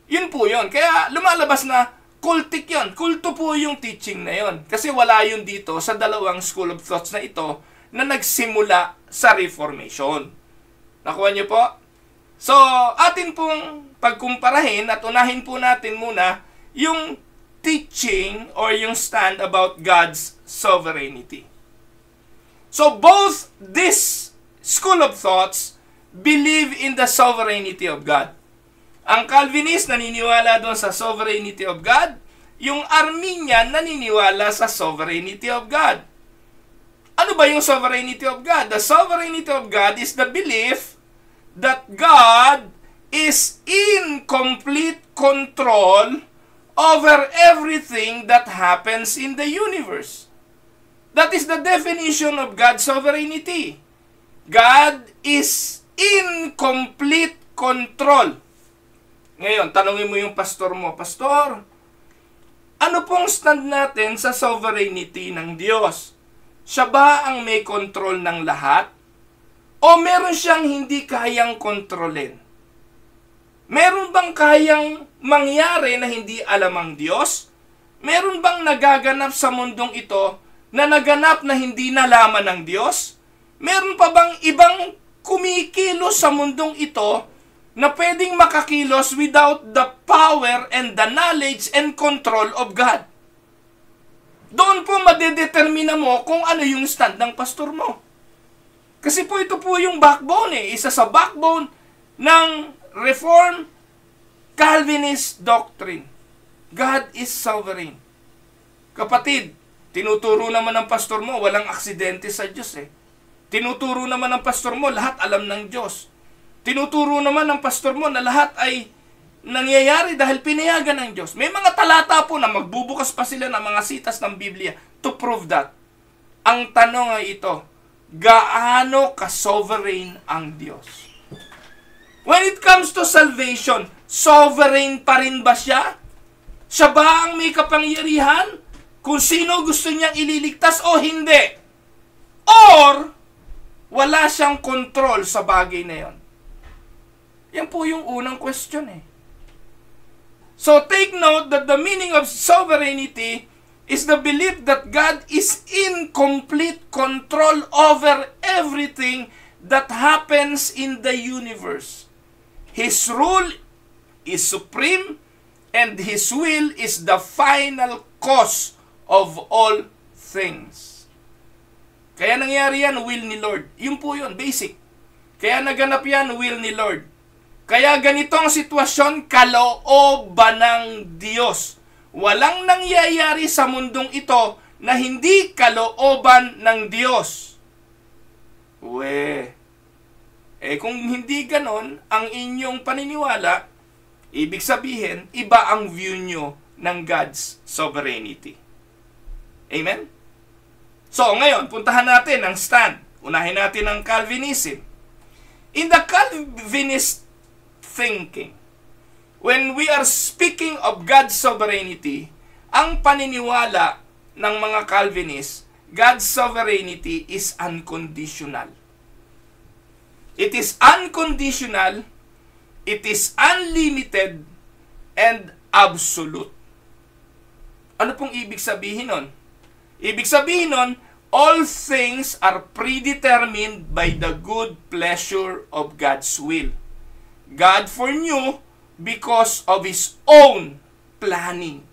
Yun po yun. Kaya lumalabas na cultic yun. Kulto po yung teaching na yun. Kasi wala yun dito sa dalawang school of thoughts na ito na nagsimula sa Reformation. Nakuha niyo po? So, atin pong pagkumparahin at unahin po natin muna yung teaching or yung stand about God's sovereignty. So, both this school of thoughts believe in the sovereignty of God. Ang Calvinist naniniwala doon sa sovereignty of God. Yung Arminian naniniwala sa sovereignty of God. Ano ba yung sovereignty of God? The sovereignty of God is the belief that God is in complete control over everything that happens in the universe. That is the definition of God's sovereignty. God is in complete control. Ngayon, tanungin mo yung pastor mo, Pastor, ano pong stand natin sa sovereignty ng Diyos? Siya ba ang may control ng lahat? O meron siyang hindi kayang kontrolin? Meron bang kayang mangyari na hindi alam ang Diyos? Meron bang nagaganap sa mundong ito na naganap na hindi nalaman ng Diyos? Meron pa bang ibang kumikilos sa mundong ito na pwedeng makakilos without the power and the knowledge and control of God? Doon po madedetermina mo kung ano yung stand ng pastor mo. Kasi po ito po yung backbone isa sa backbone ng Reformed Calvinist doctrine. God is sovereign. Kapatid, tinuturo naman ng pastor mo, walang aksidente sa Diyos Tinuturo naman ng pastor mo, lahat alam ng Diyos. Tinuturo naman ng pastor mo na lahat ay nangyayari dahil pinayagan ng Diyos. May mga talata po na magbubukas pa sila ng mga sitas ng Biblia to prove that. Ang tanong ay ito, gaano ka-sovereign ang Diyos? When it comes to salvation, sovereign pa rin ba siya? Siya ba ang may kapangyarihan kung sino gusto niyang ililigtas o hindi? Or, wala siyang control sa bagay na yon? Yan po yung unang question So take note that the meaning of sovereignty is the belief that God is in complete control over everything that happens in the universe. His rule is supreme and His will is the final cause of all things. Kaya nangyari yan, will ni Lord. Yun po yun, basic. Kaya naganap yan, will ni Lord. Kaya ganitong sitwasyon, kalooban ng Diyos. Walang nangyayari sa mundong ito na hindi kalooban ng Diyos. Kung hindi ganon ang inyong paniniwala, ibig sabihin, iba ang view nyo ng God's sovereignty. Amen? So, ngayon, puntahan natin ang stand. Unahin natin ang Calvinism. In the Calvinist thinking, when we are speaking of God's sovereignty, ang paniniwala ng mga Calvinists, God's sovereignty is unconditional. It is unconditional, it is unlimited, and absolute. Ano pong ibig sabihin nun? Ibig sabihin nun, all things are predetermined by the good pleasure of God's will. God foreknew because of His own planning.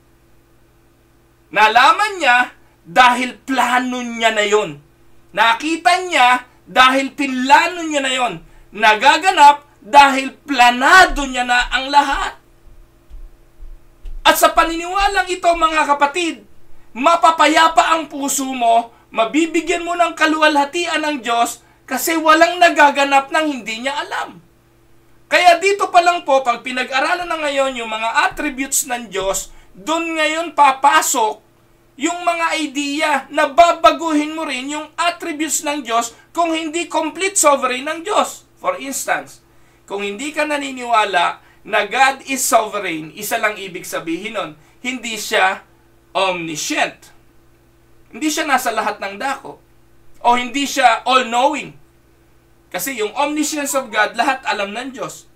Nalaman niya dahil plano niya na yon. Nakita niya dahil pinlano niya na yon. Nagaganap dahil planado niya na ang lahat. At sa paniniwalang ito, mga kapatid, mapapayapa ang puso mo, mabibigyan mo ng kaluwalhatian ng Diyos kasi walang nagaganap ng hindi niya alam. Kaya dito pa lang po, pag pinag-aralan na ngayon yung mga attributes ng Diyos, doon ngayon papasok yung mga idea na babaguhin mo rin yung attributes ng Diyos kung hindi complete sovereign ng Diyos. For instance, kung hindi ka naniniwala na God is sovereign, isa lang ibig sabihin nun, hindi siya omniscient. Hindi siya nasa lahat ng dako. O hindi siya all-knowing. Kasi yung omniscience of God, lahat alam ng Diyos.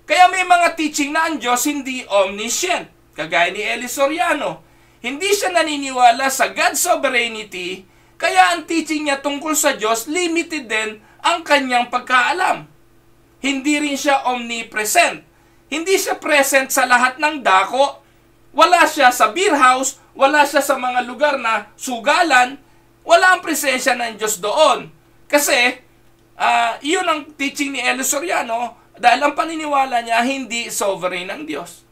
Kaya may mga teaching na ang Diyos hindi omniscient. Kagaya ni Eli Soriano. Hindi siya naniniwala sa God's sovereignty, kaya ang teaching niya tungkol sa Diyos, limited din ang kanyang pagkaalam. Hindi rin siya omnipresent. Hindi siya present sa lahat ng dako. Wala siya sa beer house, wala siya sa mga lugar na sugalan, wala ang presensya ng Diyos doon. Kasi, Iyon ang teaching ni Elo Soriano dahil ang paniniwala niya hindi sovereign ang Diyos.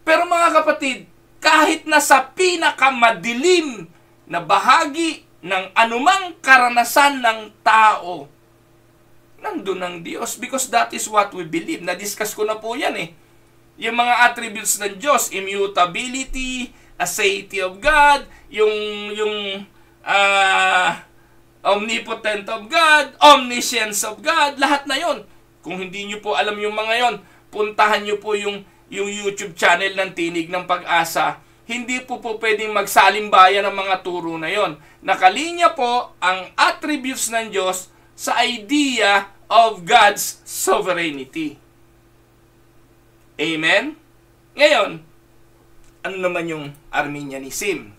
Pero mga kapatid, kahit na sa pinakamadilim na bahagi ng anumang karanasan ng tao, nandun ang Diyos because that is what we believe. Na-discuss ko na po yan eh. Yung mga attributes ng Diyos, immutability, aseity of God, yung omnipotent of God, omniscience of God, lahat na yon. Kung hindi nyo po alam yung mga yon, puntahan nyo po yung YouTube channel ng Tinig ng Pag-asa. Hindi po pwedeng magsalimbayan ng mga turo na yon. Nakalinya po ang attributes ng Diyos sa idea of God's sovereignty. Amen? Ngayon, ano naman yung Arminianism?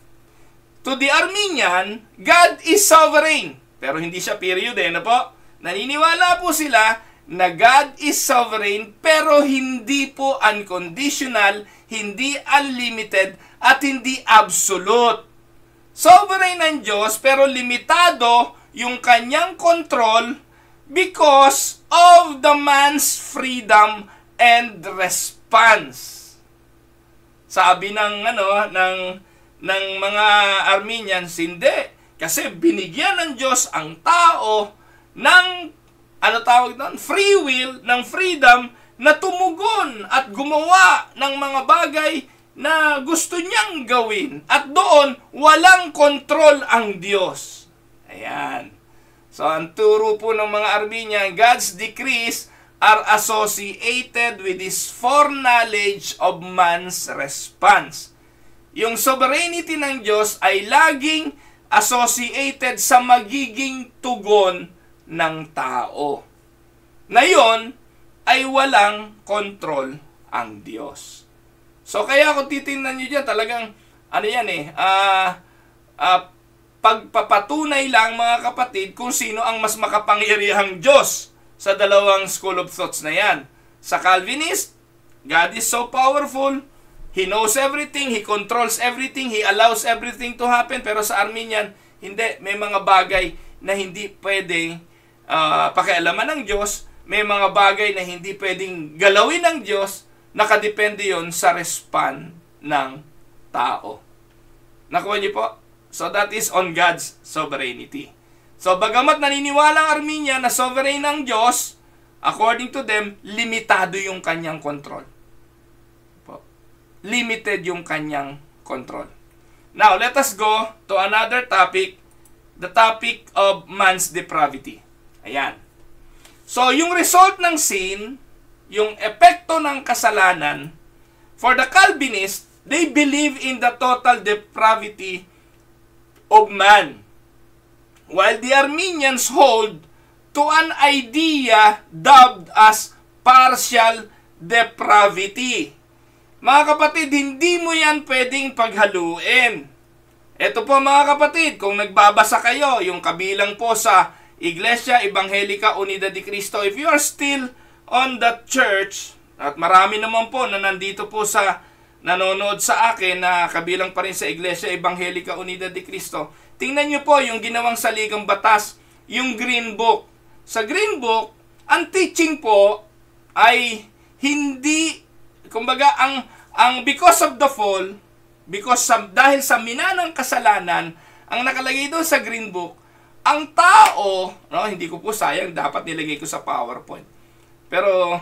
To the Arminian, God is sovereign. Pero hindi siya period ano po? Naniniwala po sila na God is sovereign pero hindi po unconditional, hindi unlimited, at hindi absolute. Sovereign ng Diyos pero limitado yung kanyang control because of the man's freedom and response. Sabi ng mga Arminians, hindi. Kasi binigyan ng Diyos ang tao ng free will, ng freedom na tumugon at gumawa ng mga bagay na gusto niyang gawin. At doon, walang kontrol ang Diyos. Ayan. So, ang turo po ng mga Arminian, God's decrees are associated with His foreknowledge of man's response. Yung sovereignty ng Diyos ay laging associated sa magiging tugon ng tao. Ngayon, ay walang kontrol ang Diyos. So, kaya kung titingnan nyo dyan, talagang, pagpapatunay lang mga kapatid kung sino ang mas makapangyarihang Diyos sa dalawang school of thoughts na yan. Sa Calvinist, God is so powerful, He knows everything, He controls everything, He allows everything to happen. Pero sa Arminian, hindi. May mga bagay na hindi pwedeng pakialaman ng Diyos. May mga bagay na hindi pwedeng galawin ng Diyos. Nakadepende yon sa response ng tao. Nakuha niyo po? So that is on God's sovereignty. So bagamat naniniwala ang Arminian na sovereign ng Diyos, according to them, limitado yung kanyang control. Limited yung kanyang control. Now, let us go to another topic, the topic of man's depravity. Ayan. So, yung result ng sin, yung epekto ng kasalanan, for the Calvinists, they believe in the total depravity of man. While the Arminians hold to an idea dubbed as partial depravity. Mga kapatid, hindi mo yan pwedeng paghaluin. Ito po mga kapatid, kung nagbabasa kayo, yung kabilang po sa Iglesia Evangelica Unida de Cristo, if you are still on that church, at marami naman po na nandito po sa nanonood sa akin na kabilang pa rin sa Iglesia Evangelica Unida de Cristo, tingnan nyo po yung ginawang saligang batas, yung Green Book. Sa Green Book, ang teaching po ay hindi, kumbaga, ang because of the fall, dahil sa minanang kasalanan, ang nakalagay doon sa Green Book, ang tao, hindi ko po sayang, dapat nilagay ko sa PowerPoint. Pero,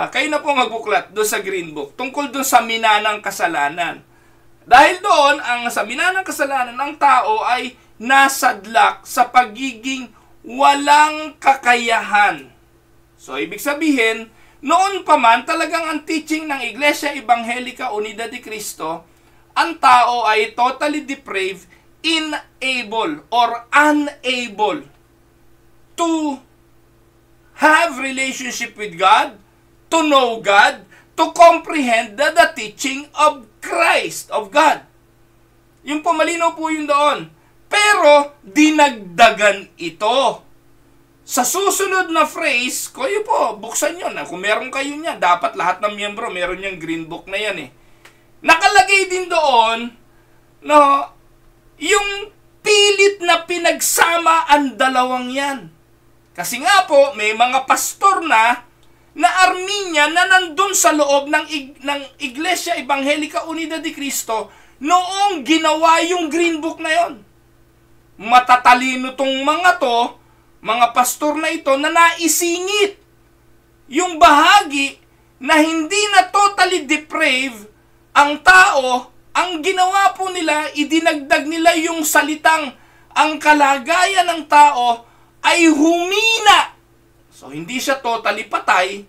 kayo na po magbuklat doon sa Green Book, tungkol doon sa minanang kasalanan. Dahil doon, sa minanang kasalanan ng tao ay nasadlak sa pagiging walang kakayahan. So, ibig sabihin, noon pa man, talagang ang teaching ng Iglesia Evangelica Unida de Cristo, ang tao ay totally depraved, unable to have relationship with God, to know God, to comprehend the teaching of Christ, of God. Yung po, malinaw po yun doon. Pero, dinagdagan ito. Sa susunod na phrase, kayo po, buksan nyo na. Kung meron kayo niya, dapat lahat ng miyembro, meron yung Green Book na yan eh. Nakalagay din doon, no, yung pilit na pinagsama ang dalawang yan. Kasi nga po, may mga pastor na Arminian na nandun sa loob ng Iglesia Evangelica Unida de Cristo noong ginawa yung Green Book na yon. Matatalino tong mga pastor na ito na naisingit yung bahagi na hindi na totally depraved ang tao. Ang ginawa po nila, idinagdag nila yung salitang ang kalagayan ng tao ay humina. So, hindi siya totally patay,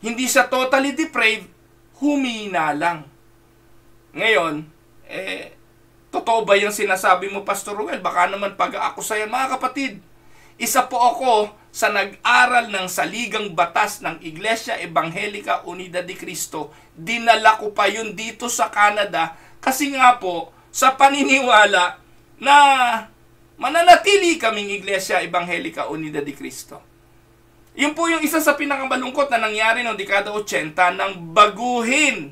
hindi siya totally depraved, humina lang. Ngayon, totoo ba yung sinasabi mo, Pastor Ruel? Baka naman pag-aakusa yan. Mga kapatid, isa po ako sa nag-aral ng saligang batas ng Iglesia Evangelica Unida de Cristo. Dinala ko pa yun dito sa Canada kasi nga po, sa paniniwala na mananatili kaming Iglesia Evangelica Unida de Cristo. Yun po yung isa sa pinakamalungkot na nangyari noong dekada 80 nang baguhin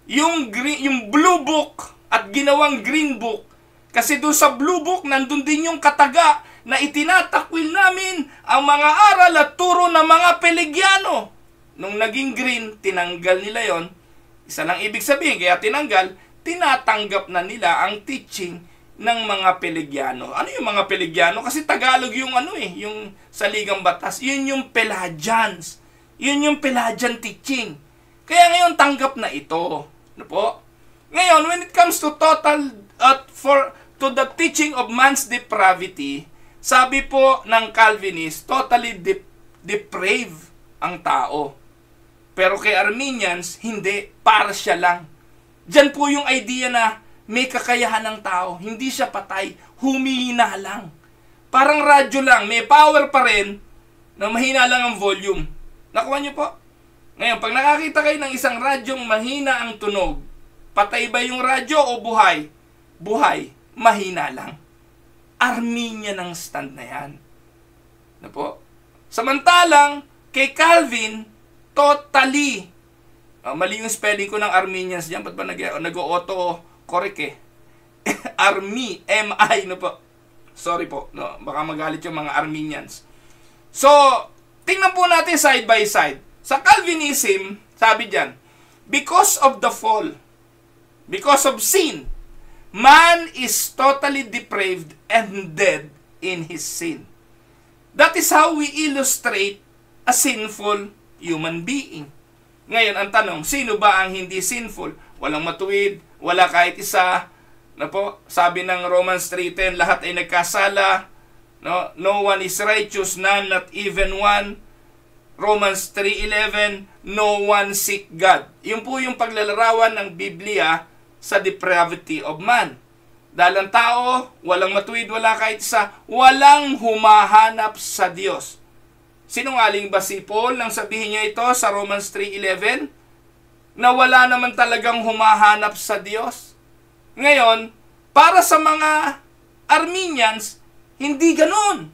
yung Blue Book at ginawang Green Book. Kasi doon sa Blue Book, nandun din yung kataga na itinatakwil namin ang mga aral at turo ng mga Pelagiano. Nung naging green, tinanggal nila yon. Isa lang ibig sabihin, kaya tinanggal, tinatanggap na nila ang teaching ng mga Pelagiano. Ano yung mga Pelagiano? Kasi Tagalog yung yung saligang batas. Yun yung Pelagians. Yun yung Pelagian teaching. Kaya ngayon tanggap na ito. Ano po? Ngayon, when it comes to to the teaching of man's depravity, sabi po ng Calvinist, totally depraved ang tao. Pero kay Arminians, hindi, partial lang. Diyan po yung idea na may kakayahan ng tao, hindi siya patay, humihina lang. Parang radyo lang, may power pa rin, na mahina lang ang volume. Nakuha niyo po? Ngayon, pag nakakita kayo ng isang radyong mahina ang tunog, patay ba yung radyo o buhay? Buhay, mahina lang. Arminian ang stand na yan. Na po? Samantalang, kay Calvin, totally, mali yung spelling ko ng Arminians dyan, ba't ba nag-auto correct Army, M-I, no po. Sorry po, no, baka magalit yung mga Arminians. So, tingnan po natin side by side. Sa Calvinism, sabi dyan, because of the fall, because of sin, man is totally depraved and dead in his sin. That is how we illustrate a sinful human being. Ngayon, ang tanong, sino ba ang hindi sinful? Walang matuwid, wala kahit isa. Na po, sabi ng Romans 3:10, lahat ay nagkasala. No one is righteous, none, not even one. Romans 3:11, no one seek God. Yun po yung paglalarawan ng Biblia sa depravity of man. Dahil ang tao, walang matuwid, wala kahit isa, walang humahanap sa Diyos. Sinungaling ba si Paul nang sabihin niya ito sa Romans 3:11? Na wala naman talagang humahanap sa Diyos. Ngayon, para sa mga Arminians, hindi ganun.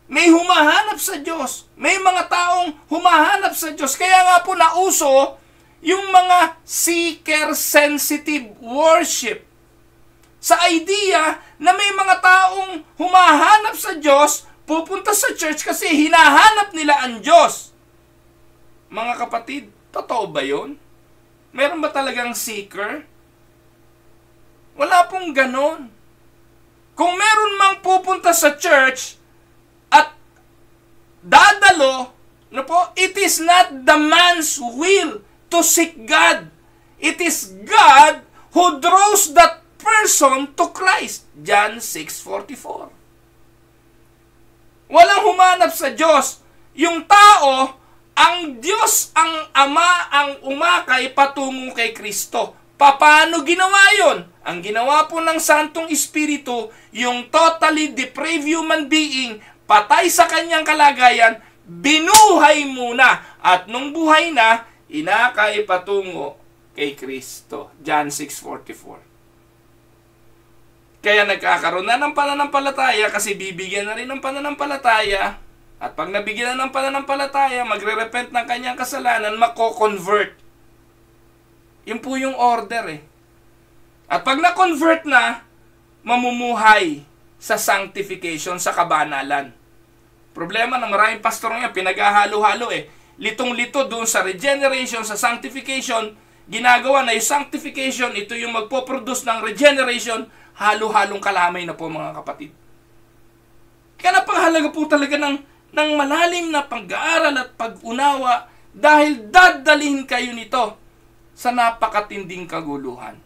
May humahanap sa Diyos. May mga taong humahanap sa Diyos. Kaya nga po nauso yung mga seeker-sensitive worship. Sa idea na may mga taong humahanap sa Diyos, pupunta sa church kasi hinahanap nila ang Diyos. Mga kapatid, totoo ba yun? Meron ba talagang seeker? Wala pong ganon. Kung meron mang pupunta sa church at dadalo, it is not the man's will to seek God. It is God who draws that person to Christ. John 6:44. Walang humanap sa Diyos. Yung tao, ang Diyos, ang Ama, ang umakay patungo kay Kristo. Paano ginawa yon? Ang ginawa po ng Santong Espiritu, yung totally depraved human being, patay sa kanyang kalagayan, binuhay muna. At nung buhay na, inakay patungo kay Kristo. John 6:44. Kaya nagkakaroon na ng pananampalataya kasi bibigyan na rin ng pananampalataya. At pag nabigyan na ng pananampalataya, magre-repent ng kanyang kasalanan, mako-convert. Yun po yung order At pag na-convert na, mamumuhay sa sanctification, sa kabanalan. Problema ng maraming pastor ngayon, pinaghahalo-halo eh. Litong-lito doon sa regeneration, sa sanctification, ginagawa na yung sanctification, ito yung magpo-produce ng regeneration, halo-halong kalamay na po mga kapatid. Kaya napakahalaga po talaga ng malalim na pag-aaral at pag-unawa dahil dadalhin kayo nito sa napakatinding kaguluhan.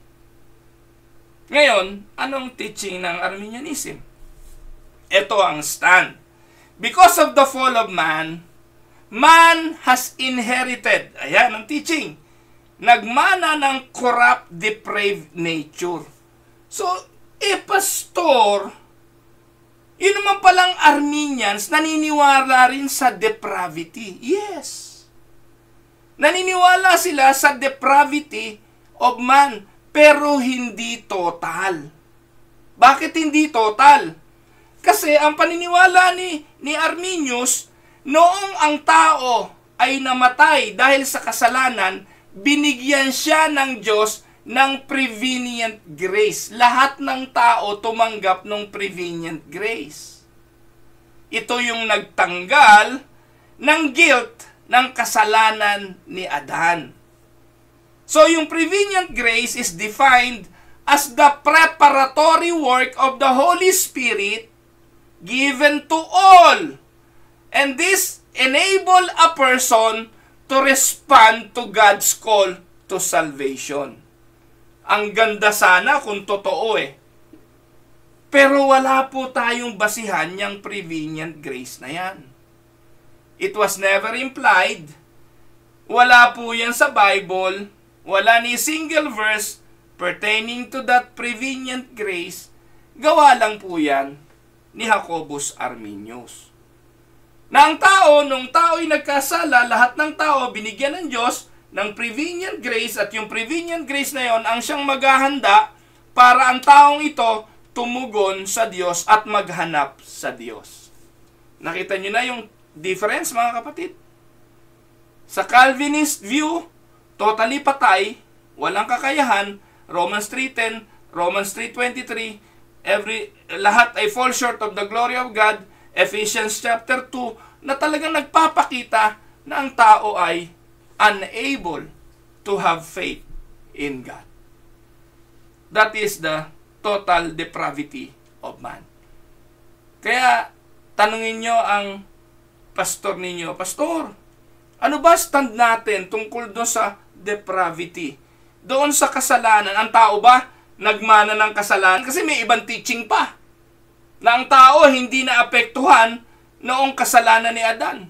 Ngayon, anong teaching ng Arminianism? Ito ang stand. Because of the fall of man, man has inherited, ayan ang teaching, nagmana ng corrupt, depraved nature. So, pastor, yun naman palang Arminians, naniniwala rin sa depravity. Yes. Naniniwala sila sa depravity of man, pero hindi total. Bakit hindi total? Kasi ang paniniwala ni Arminius, noong ang tao ay namatay dahil sa kasalanan, binigyan siya ng Diyos ng prevenient grace. Lahat ng tao tumanggap ng prevenient grace. Ito yung nagtanggal ng guilt ng kasalanan ni Adan. So yung prevenient grace is defined as the preparatory work of the Holy Spirit given to all. And this enable a person to respond to God's call to salvation. Ang ganda sana kung totoo eh. Pero wala po tayong basihan yung prevenient grace na yan. It was never implied. Wala po yan sa Bible. Wala ni single verse pertaining to that prevenient grace. Gawa lang po yan ni Jacobus Arminius. Na ang tao, nung tao ay nagkasala, lahat ng tao binigyan ng Diyos ng prevenient grace at yung prevenient grace na yon ang siyang maghahanda para ang taong ito tumugon sa Diyos at maghanap sa Diyos. Nakita nyo na yung difference mga kapatid? Sa Calvinist view, totally patay, walang kakayahan, Romans 3:10, Romans 3:23, lahat ay fall short of the glory of God, Ephesians chapter 2, na talagang nagpapakita na ang tao ay unable to have faith in God. That is the total depravity of man. Kaya, tanungin nyo ang pastor ninyo, Pastor, ano ba stand natin tungkol doon sa depravity? Doon sa kasalanan, ang tao ba nagmana ng kasalanan? Kasi may ibang teaching pa na ang tao hindi naapektuhan noong kasalanan ni Adan.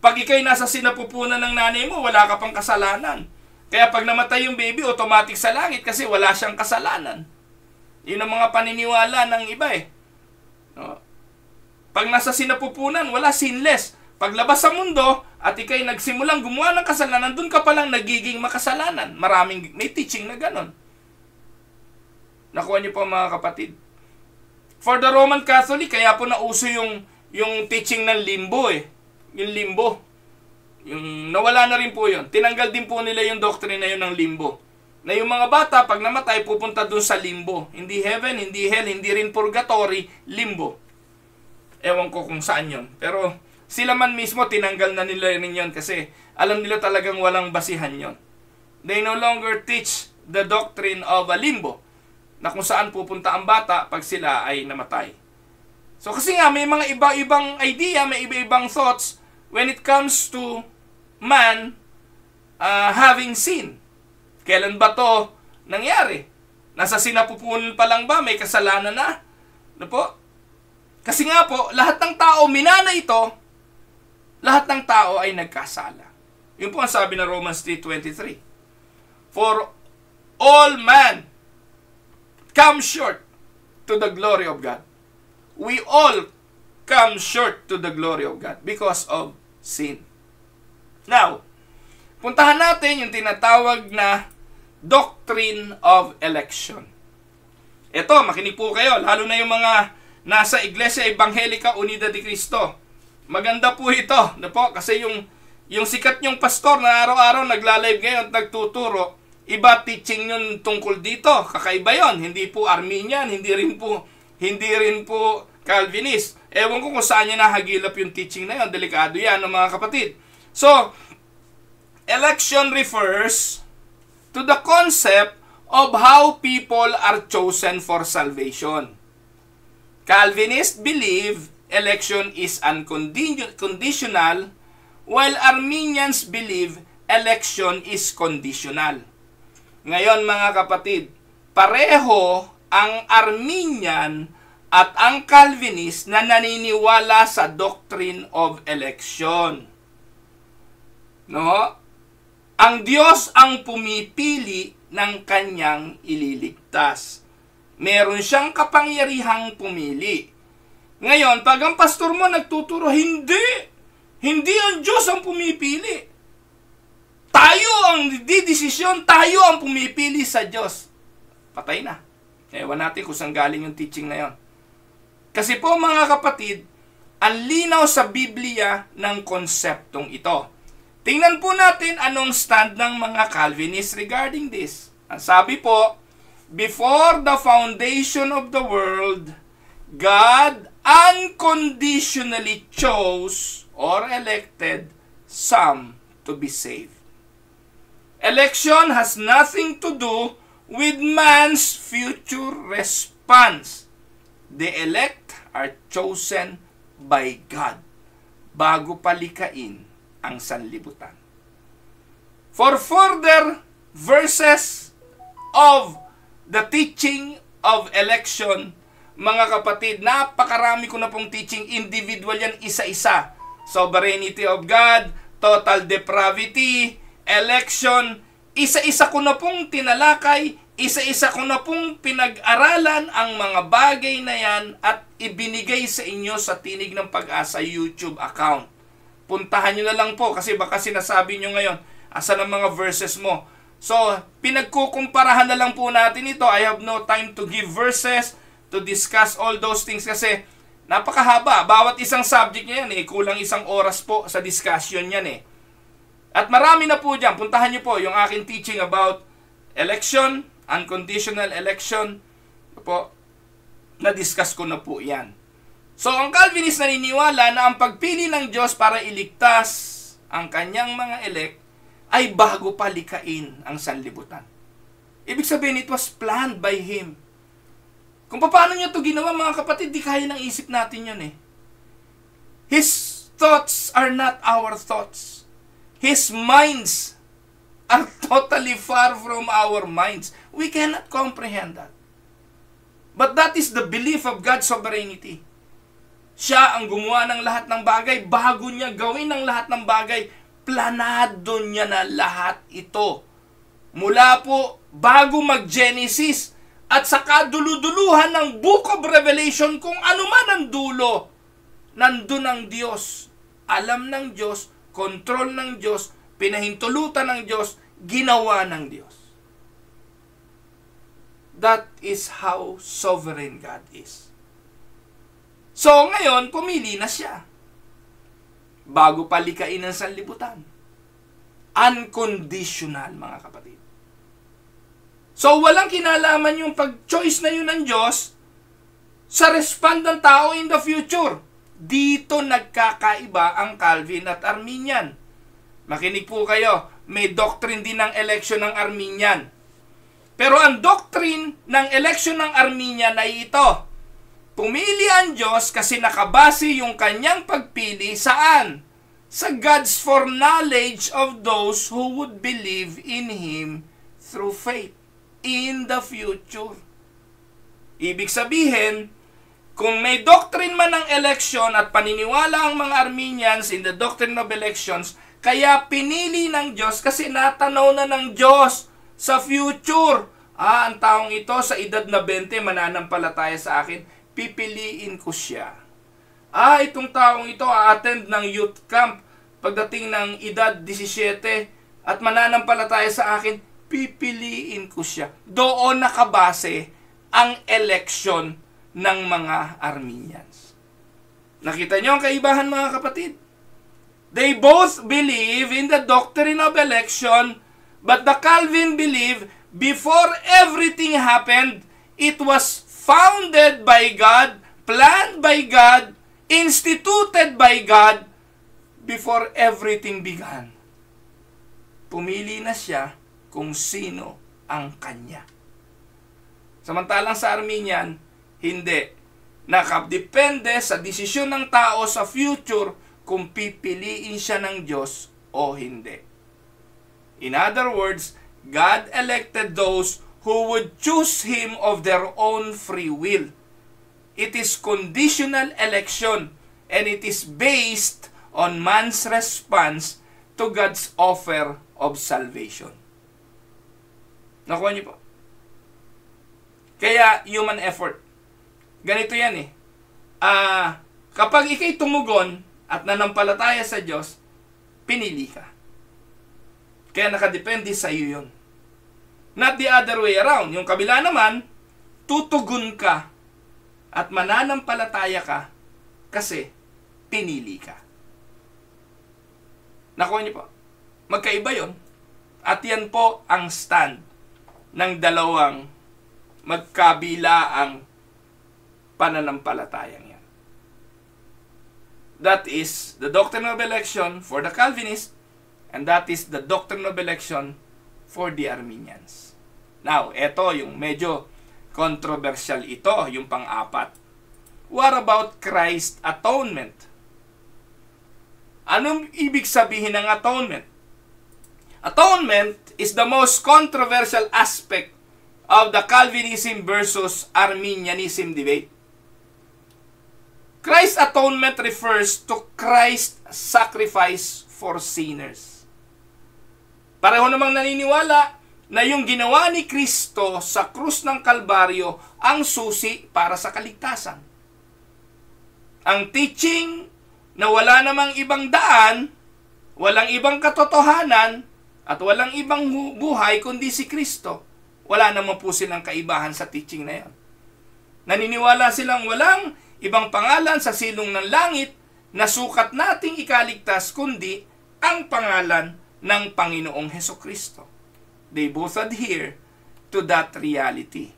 Pag ikay nasa sinapupunan ng nanay mo, wala ka pang kasalanan. Kaya pag namatay yung baby, automatic sa langit kasi wala siyang kasalanan. Yun ang mga paniniwala ng iba eh. No? Pag nasa sinapupunan, wala, sinless. Paglabas sa mundo at ikay nagsimulang gumawa ng kasalanan, dun ka palang nagiging makasalanan. May teaching na ganon. Nakuha niyo po mga kapatid. For the Roman Catholic, kaya po nauso yung teaching ng limbo eh. Yung limbo. Yung nawala na rin po yun. Tinanggal din po nila yung doctrine na yun ng limbo. Na yung mga bata, pag namatay, pupunta dun sa limbo. Hindi heaven, hindi hell, hindi rin purgatory, limbo. Ewan ko kung saan yun. Pero sila man mismo, tinanggal na nila rin yun kasi alam nila talagang walang basihan yun. They no longer teach the doctrine of a limbo, na kung saan pupunta ang bata pag sila ay namatay. So kasi nga, may mga iba-ibang idea, may iba-ibang thoughts when it comes to man having sin. Kailan ba to nangyari? Nasa sinapupunan pa lang ba? May kasalanan na? Ano po? Kasi nga po, lahat ng tao, minana ito, lahat ng tao ay nagkasala. Yun po ang sabi ng Romans 3:23. For all man come short to the glory of God. We all come short to the glory of God because of sin. Now, puntahan natin yung tinatawag na doctrine of election. Ito, makinig po kayo, lalo na yung mga nasa Iglesia Evangelica Unida de Cristo. Maganda po ito, na po, kasi yung sikat yung pastor na araw-araw nagla-live ngayon at nagtuturo, iba teaching yun tungkol dito. Kakaiba yon. Hindi po Arminian, hindi rin po hindi rin po Calvinist. Ewan ko kung saan niya nahagilap yung teaching na yun. Delikado yan, mga kapatid. So, election refers to the concept of how people are chosen for salvation. Calvinists believe election is unconditional, while Arminians believe election is conditional. Ngayon mga kapatid, pareho ang Arminian at ang Calvinist na naniniwala sa doctrine of election. No? Ang Diyos ang pumipili ng kanyang ililigtas. Meron siyang kapangyarihang pumili. Ngayon, pag ang pastor mo nagtuturo, hindi ang Diyos ang pumipili. Tayo ang didesisyon, tayo ang pumipili sa Diyos. Patay na. Ewan natin kung saan galing yung teaching na yon. Kasi po mga kapatid, ang linaw sa Biblia ng konseptong ito. Tingnan po natin anong stand ng mga Calvinists regarding this. Ang sabi po, before the foundation of the world, God unconditionally chose or elected some to be saved. Election has nothing to do with man's future response. The elect are chosen by God bago palikain ang sanlibutan. For further verses of the teaching of election, mga kapatid, napakarami ko na pong teaching, individual yan, isa-isa. Sovereignty of God, total depravity, election, isa-isa ko na pong tinalakay, isa-isa ko na pong pinag-aralan ang mga bagay na yan at ibinigay sa inyo sa Tinig ng Pag-asa YouTube account. Puntahan nyo na lang po kasi baka sinasabi nyo ngayon, asan ang mga verses mo? So, pinagkukumparahan na lang po natin ito. I have no time to give verses, to discuss all those things kasi napakahaba. Bawat isang subject niya yan kulang isang oras po sa discussion yan At marami na po dyan. Puntahan nyo po yung aking teaching about election, unconditional election. Po, na-discuss ko na po yan. So, ang Calvinist naniniwala na ang pagpili ng Diyos para iligtas ang kanyang mga elect ay bago palikain ang sanlibutan. Ibig sabihin, it was planned by Him. Kung paano niya ito ginawa, mga kapatid, di kaya ng isip natin yun His thoughts are not our thoughts. His minds are totally far from our minds. We cannot comprehend that. But that is the belief of God's sovereignty. Siya ang gumawa ng lahat ng bagay. Bago niya gawin ang lahat ng bagay, planado niya na lahat ito. Mula po, bago mag-Genesis, at sa kaduluduluhan ng Book of Revelation, kung ano man ang dulo, nandun ang Diyos. Alam ng Diyos, kontrol ng Diyos, pinahintulutan ng Diyos, ginawa ng Diyos. That is how sovereign God is. So, ngayon, pumili na siya. Bago palikain ang sanlibutan. Unconditional, mga kapatid. So, walang kinalaman yung pag-choice na yun ng Diyos sa respond ng tao in the future. Dito nagkakaiba ang Calvin at Arminian. Makinig po kayo, may doctrine din ng election ng Arminian. Pero ang doctrine ng election ng Arminian ay ito. Pumili ang Diyos kasi nakabase yung kanyang pagpili saan? Sa God's foreknowledge of those who would believe in Him through faith in the future. Ibig sabihin, kung may doctrine man ng election at paniniwala ang mga Arminians in the doctrine of elections, kaya pinili ng Diyos kasi natanaw na ng Diyos sa future. Ang taong ito sa edad na 20 mananampalataya sa akin, pipiliin ko siya. Itong taong ito a-attend ng youth camp pagdating ng edad 17 at mananampalataya sa akin, pipiliin ko siya. Doon nakabase ang election ng mga Arminians. Nakita niyo ang kaibahan, mga kapatid? They both believe in the doctrine of election, but the Calvin believe before everything happened, it was founded by God by God, instituted by God, before everything began. Pumili na siya kung sino ang kanya. Samantalang sa Arminian, hindi. Nakadepende sa desisyon ng tao sa future kung pipiliin siya ng Diyos o hindi. In other words, God elected those who would choose Him of their own free will. It is conditional election, and it is based on man's response to God's offer of salvation. Nakuha niyo po? Kaya human effort. Ganito yan eh. Kapag ikay tumugon at nanampalataya sa Diyos, pinili ka. Kaya nakadepende sa iyo yun. Not the other way around. Yung kabila naman, tutugon ka at mananampalataya ka kasi pinili ka. Nakuha niyo po? Magkaiba yun. At yan po ang stand ng dalawang magkabilaang pananampalatayang yan. That is the doctrine of election for the Calvinists, and that is the doctrine of election for the Arminians. Now, ito yung medyo controversial ito, yung pang-apat. What about Christ's atonement? Anong ibig sabihin ng atonement? Atonement is the most controversial aspect of the Calvinism versus Arminianism debate. Christ's atonement refers to Christ's sacrifice for sinners. Pareho namang naniniwala na yung ginawa ni Kristo sa krus ng Kalbaryo ang susi para sa kaligtasan. Ang teaching na wala namang ibang daan, walang ibang katotohanan, at walang ibang buhay kundi si Kristo, wala naman po silang kaibahan sa teaching na yan. Naniniwala silang walang ibang pangalan sa silong ng langit na sukat nating ikaligtas kundi ang pangalan ng Panginoong Hesukristo. They both adhere to that reality.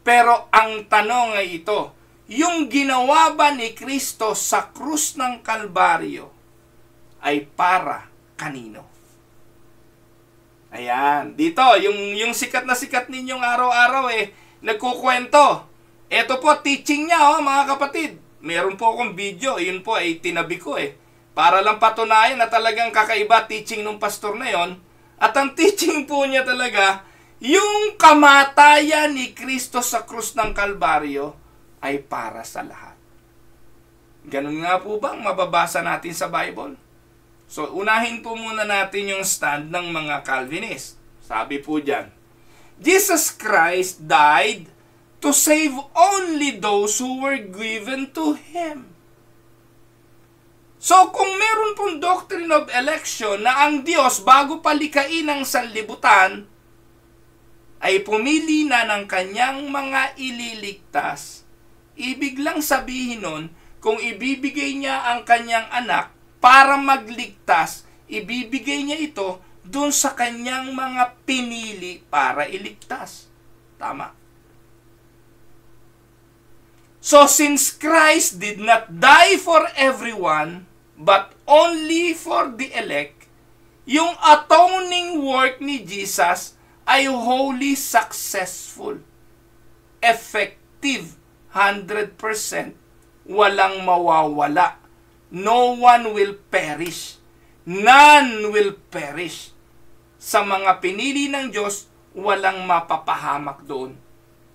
Pero ang tanong ay ito, yung ginawa ba ni Kristo sa krus ng Kalbaryo ay para kanino? Ayan, dito, yung sikat na sikat ninyong araw-araw nagkukwento. Ito po, teaching niya, mga kapatid. Meron po akong video, yun po ay tinabi ko para lang patunayan na talagang kakaiba teaching ng pastor na yon. At ang teaching po niya talaga, yung kamatayan ni Kristo sa krus ng Kalbaryo ay para sa lahat. Ganun nga po bang mababasa natin sa Bible? So, unahin po muna natin yung stand ng mga Calvinist. Sabi po dyan, Jesus Christ died to save only those who were given to Him. So, kung meron pong doctrine of election na ang Diyos bago palikain ang sanlibutan, ay pumili na ng kanyang mga ililigtas, ibig lang sabihin nun, kung ibibigay niya ang kanyang anak para magligtas, ibibigay niya ito dun sa kanyang mga pinili para iligtas. Tama. So, since Christ did not die for everyone, but only for the elect, yung atoning work ni Jesus ay wholly successful, effective, 100%, walang mawawala. No one will perish. None will perish. Sa mga pinili ng Diyos, walang mapapahamak doon.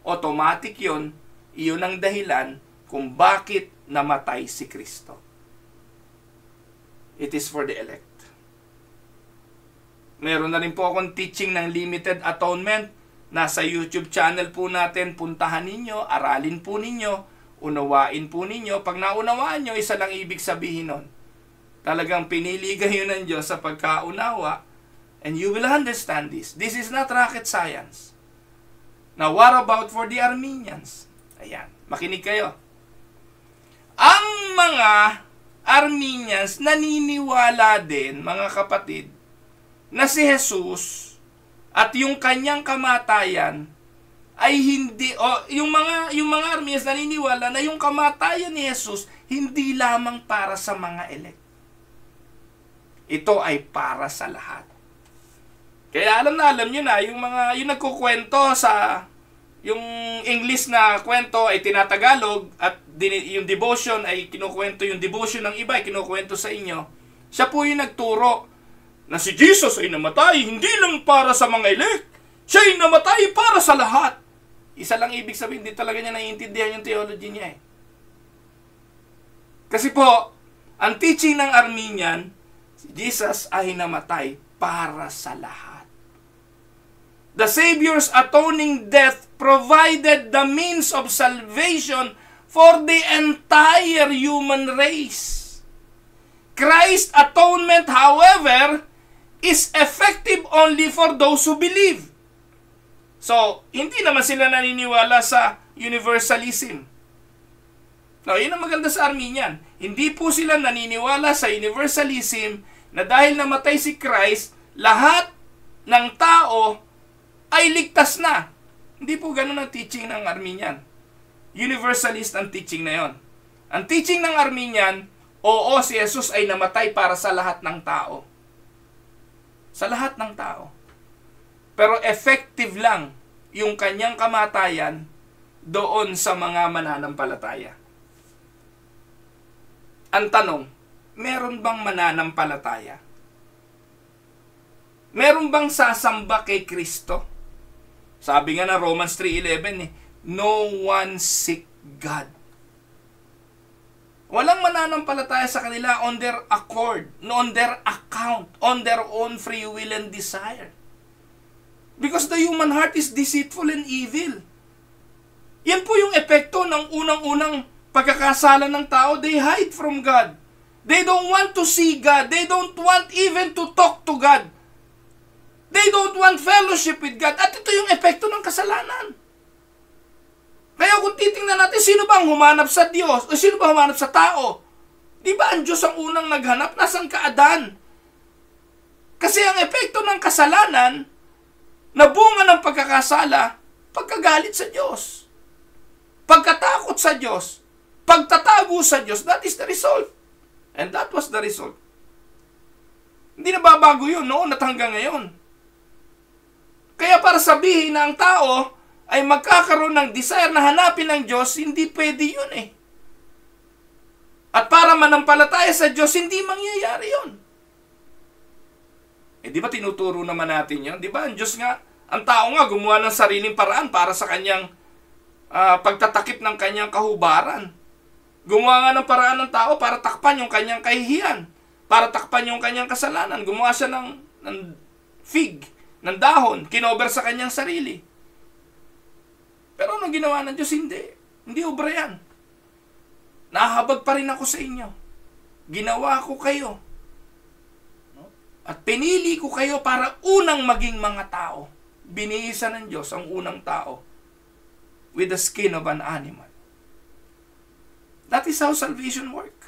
Automatic yun. Iyon ang dahilan kung bakit namatay si Kristo. It is for the elect. Meron na rin po akong teaching ng limited atonement. Nasa YouTube channel po natin. Puntahan ninyo, aralin po ninyo, unawain po ninyo. Pag naunawaan nyo, isa lang ibig sabihin nun. Talagang pinili kayo ng Diyos sa pagkaunawa, and you will understand this. This is not rocket science. Now, what about for the Arminians? Ayan, makinig kayo. Ang mga Arminians naniniwala din, mga kapatid, na si Jesus at yung kanyang kamatayan ay hindi, yung mga Arminians naniniwala na yung kamatayan ni Jesus hindi lamang para sa mga elect. Ito ay para sa lahat. Kaya alam nyo na, yung nagkukwento sa, yung English na kwento ay tinatagalog at yung devotion ay kinukwento, yung devotion ng iba ay kinukwento sa inyo. Siya po yung nagturo na si Jesus ay namatay hindi lang para sa mga elect. Siya ay namatay para sa lahat. Isa lang ibig sabihin, hindi talaga niya naiintindihan yung theology niya eh. Kasi po, ang teaching ng Arminian, si Jesus ay namatay para sa lahat. The Savior's atoning death provided the means of salvation for the entire human race. Christ's atonement, however, is effective only for those who believe. So, hindi naman sila naniniwala sa universalism. No, yun ang maganda sa Arminian. Hindi po sila naniniwala sa universalism na dahil namatay si Christ, lahat ng tao ay ligtas na. Hindi po ganun ang teaching ng Arminian. Universalist ang teaching na yon. Ang teaching ng Arminian, oo, si Jesus ay namatay para sa lahat ng tao. Sa lahat ng tao. Pero effective lang yung kanyang kamatayan doon sa mga mananampalataya. Ang tanong, meron bang mananampalataya? Meron bang sasamba kay Kristo? Sabi nga na Romans 3:11 no one seek God. Walang mananampalataya sa kanila on their accord, on their account, on their own free will and desire. Because the human heart is deceitful and evil. Yan po yung epekto ng unang-unang pagkakasala ng tao. They hide from God. They don't want to see God. They don't want even to talk to God. They don't want fellowship with God. At ito yung epekto ng kasalanan. Kaya kung titingnan natin, sino ba ang humanap sa Diyos? O sino ba humanap sa tao? Di ba ang Diyos ang unang naghanap? Nasaan ka, Adan? Kasi ang epekto ng kasalanan, na bunga ng pagkakasala, pagkagalit sa Diyos. Pagkatakot sa Diyos. Pagtatago sa Diyos. That is the result. And that was the result. Hindi na babago yun noon at hanggang ngayon. Kaya para sabihin na ang tao ay magkakaroon ng desire na hanapin ng Diyos, hindi pwede yun eh. At para manampalataya sa Diyos, hindi mangyayari yun. Eh di ba tinuturo naman natin yun? Di ba ang Diyos nga, ang tao nga gumawa ng sariling paraan para sa kanyang pagtatakip ng kanyang kahubaran. Gumawa nga ng paraan ng tao para takpan yung kanyang kahihiyan, para takpan yung kanyang kasalanan. Gumawa siya ng fig, ng dahon, kinover sa kanyang sarili. Pero anong ginawa ng Diyos? Hindi obra yan. Nahahabag pa rin ako sa inyo. Ginawa ko kayo. At pinili ko kayo para unang maging mga tao. Binihisa ng Diyos ang unang tao with the skin of an animal. That is how salvation works.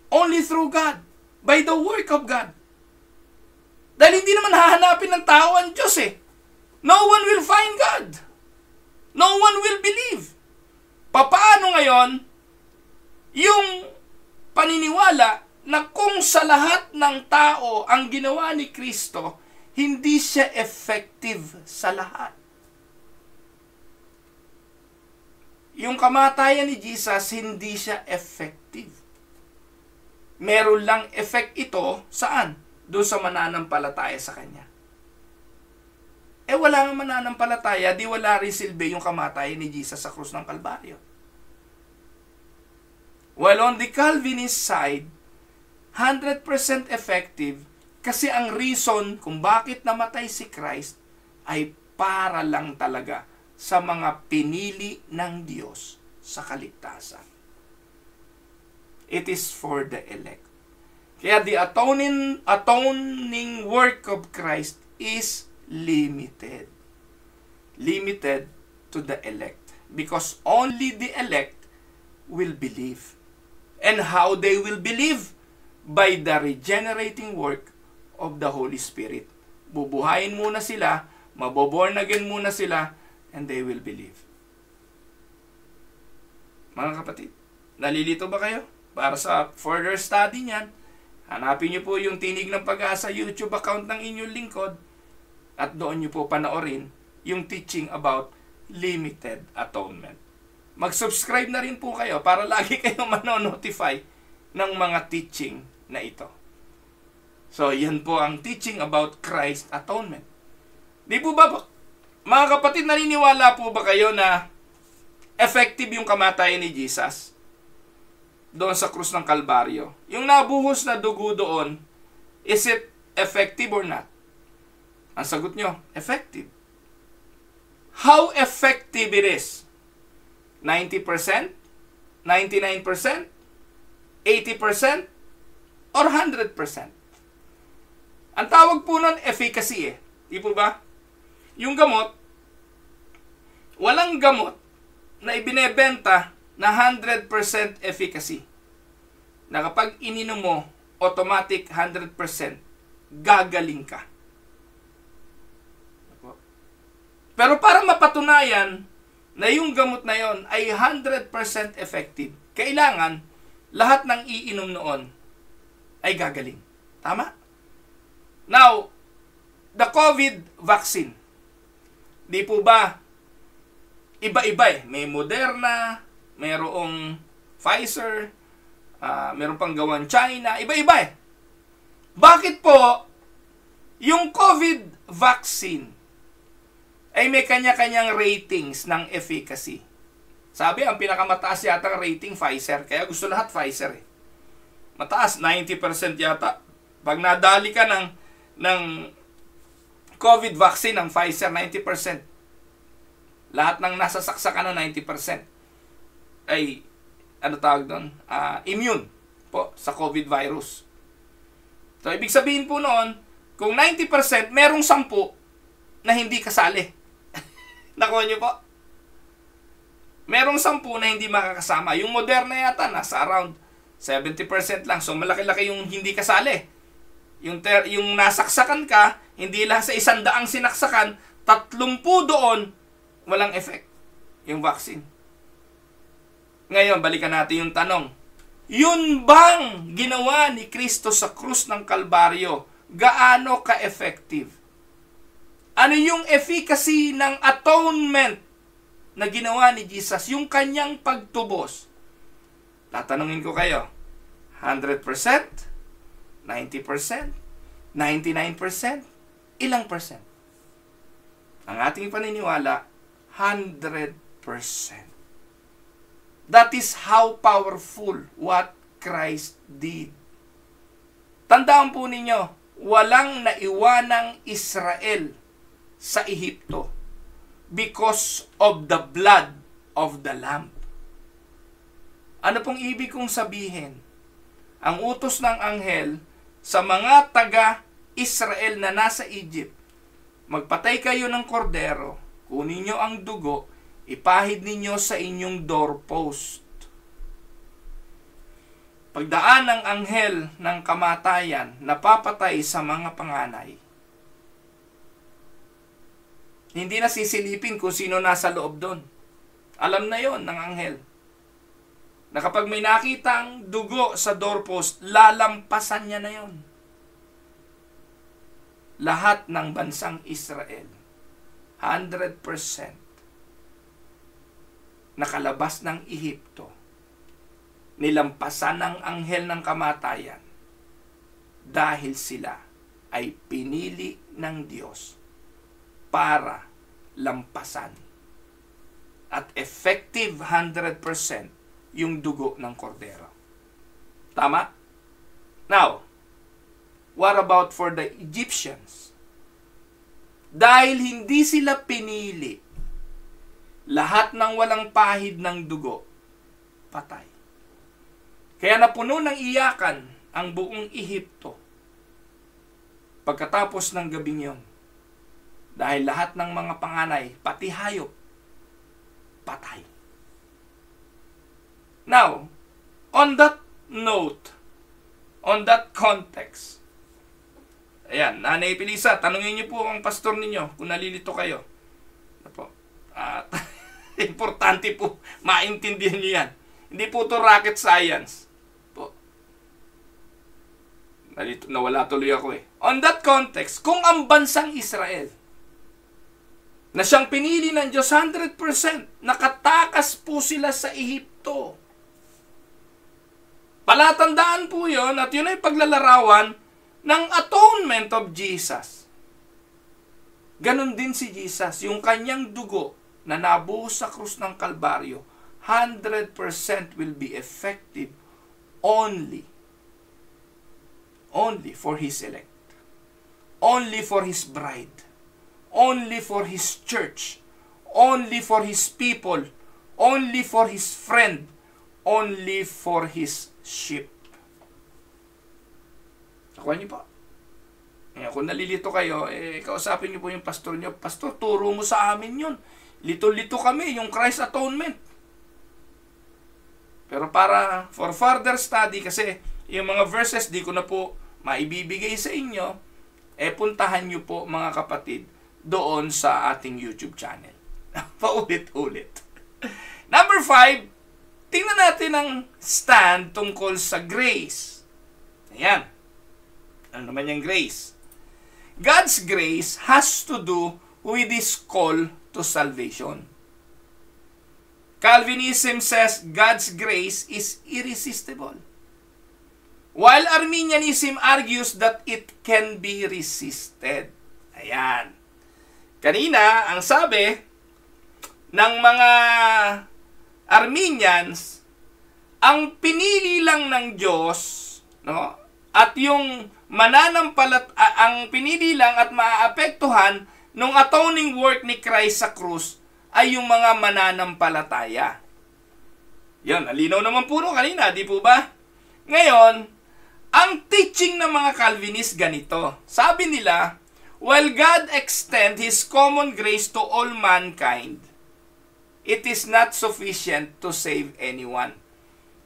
Only through God. By the work of God. Dahil hindi naman hahanapin ng tao ang Diyos eh. No one will find God. No one will believe. Paano ngayon yung paniniwala na kung sa lahat ng tao ang ginawa ni Kristo, hindi siya effective sa lahat? Yung kamatayan ni Jesus, hindi siya effective. Meron lang effect ito, saan? Doon sa mananampalataya sa Kanya. Eh wala nga mananampalataya, di wala rin silbi yung kamatayan ni Jesus sa krus ng Kalbaryo. While on the Calvinist side, 100% effective kasi ang reason kung bakit namatay si Christ ay para lang talaga sa mga pinili ng Diyos sa kaligtasan. It is for the elect. Kaya the atoning work of Christ is limited. Limited to the elect. Because only the elect will believe. And how they will believe? By the regenerating work of the Holy Spirit. Bubuhayin muna sila, maboborn again muna sila, and they will believe. Mga kapatid, nalilito ba kayo? Para sa further study niyan, hanapin niyo po yung Tinig ng Pag-asa YouTube account ng inyong lingkod at doon niyo po panoorin yung teaching about limited atonement. Mag-subscribe na rin po kayo para lagi kayong manonotify ng mga teaching na ito. So, yan po ang teaching about Christ atonement. Di po ba, mga kapatid, naniniwala po ba kayo na effective yung kamatayan ni Jesus doon sa krus ng Kalbaryo? Yung nabuhos na dugo doon, is it effective or not? Ang sagot nyo, effective. How effective it is? 90%? 99%? 80%? Or 100%? Ang tawag po nun, efficacy eh. Di po ba? Yung gamot, walang gamot na ibinebenta na 100% efficacy. Na kapag ininom mo, automatic 100% gagaling ka. Pero para mapatunayan na yung gamot na yon ay 100% effective, kailangan lahat ng iinom noon ay gagaling. Tama? Now, the COVID vaccine, di po ba iba-iba eh. May Moderna, mayroong Pfizer, mayroong pang gawan China, iba-iba eh. Bakit po yung COVID vaccine ay may kanya-kanyang ratings ng efficacy? Sabi, ang pinakamataas yata ang rating Pfizer, kaya gusto lahat Pfizer eh. Mataas, 90% yata. Pag nadali ka ng COVID vaccine ng Pfizer, 90%. Lahat ng nasa saksakan ng 90% ay, ano tawag doon? Immune po sa COVID virus. So, ibig sabihin po noon, kung 90%, merong 10 na hindi kasali. Nakuha nyo po? Merong 10 na hindi makakasama. Yung Moderna yata, nasa around 70% lang. So, malaki-laki yung hindi kasali. Yung nasaksakan ka, hindi lang sa 100 sinaksakan, 30 doon, walang effect yung vaccine. Ngayon, balikan natin yung tanong. Yun bang ginawa ni Kristo sa krus ng Kalbaryo? Gaano ka-effective? Ano yung efficacy ng atonement na ginawa ni Jesus? Yung kanyang pagtubos. Tatanungin ko kayo, 100%? 90%? 99%? Ilang percent? Ang ating paniniwala, 100%. That is how powerful what Christ did. Tandaan po ninyo, walang naiwanang Israel sa Ehipto because of the blood of the Lamb. Ano pong ibig kong sabihin? Ang utos ng anghel sa mga taga-Israel na nasa Egypt, magpatay kayo ng kordero, kunin nyo ang dugo, ipahid ninyo sa inyong doorpost. Pagdaan ng anghel ng kamatayan, napapatay sa mga panganay. Hindi na sisilipin kung sino nasa loob doon. Alam na yon ng anghel. Na kapag may nakitang dugo sa doorpost, lalampasan niya na yon. Lahat ng bansang Israel, 100% nakalabas ng Ehipto, nilampasan ng anghel ng kamatayan dahil sila ay pinili ng Diyos para lampasan at effective 100% yung dugo ng kordero. Tama? Now, what about for the Egyptians? Dahil hindi sila pinili, lahat ng walang pahid ng dugo, patay. Kaya napuno ng iyakan ang buong Ehipto pagkatapos ng gabing yon. Dahil lahat ng mga panganay, pati hayop, patay. Now, on that note, on that context, ayan, Nanay Pilisa, tanungin niyo po ang pastor ninyo kung nalilito kayo. At importante po, maintindihan nyo yan. Hindi po to rocket science. Po. Nawala tuloy ako eh. On that context, kung ang bansang Israel, na siyang pinili ng Diyos 100%, nakatakas po sila sa Ehipto. Palatandaan po yun at yun ay paglalarawan ng atonement of Jesus. Ganon din si Jesus, yung kanyang dugo na nabuhos sa krus ng Kalbaryo, 100% will be effective only for His elect, only for His bride, only for His church, only for His people, only for His friend, only for His sheep. Nakuha niyo po. Kung nalilito kayo, kausapin niyo po yung pastor niyo. Pastor, turo mo sa amin yun. Lito-lito kami, yung Christ Atonement. Pero for further study, kasi yung mga verses di ko na po maibibigay sa inyo, puntahan niyo po mga kapatid doon sa ating YouTube channel. Paulit-ulit. Number 5, tingnan natin ang stand tungkol sa grace. Ayan. Ano naman yung grace? God's grace has to do with His call to salvation. Calvinism says God's grace is irresistible, while Arminianism argues that it can be resisted. Ayan. Kanina, ang sabi ng mga Arminians, ang pinili lang ng Diyos, no? At yung ang pinili lang at maaapektuhan nung atoning work ni Christ sa krus ay yung mga mananampalataya. Yan, alinaw naman po kanina, di po ba? Ngayon, ang teaching ng mga Calvinist ganito. Sabi nila, while God extend His common grace to all mankind, it is not sufficient to save anyone.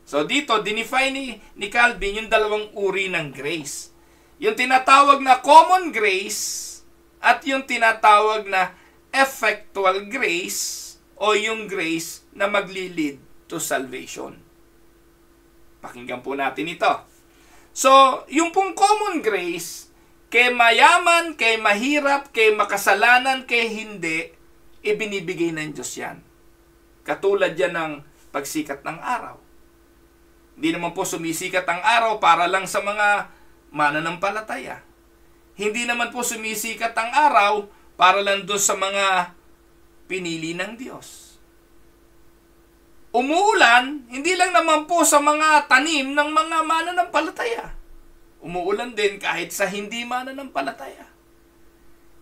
So dito, dinefine ni Calvin yung dalawang uri ng grace. Yung tinatawag na common grace at yung tinatawag na effectual grace o yung grace na maglilid to salvation. Pakinggan po natin ito. So, yung pong common grace, kay mayaman, kay mahirap, kay makasalanan, kay hindi, ibinibigay ng Diyos yan. Katulad yan ng pagsikat ng araw. Hindi naman po sumisikat ang araw para lang sa mga mananampalataya. Hindi naman po sumisikat ang araw para lang doon sa mga pinili ng Diyos. Umuulan, hindi lang naman po sa mga tanim ng mga mananampalataya. Umuulan din kahit sa hindi mananampalataya.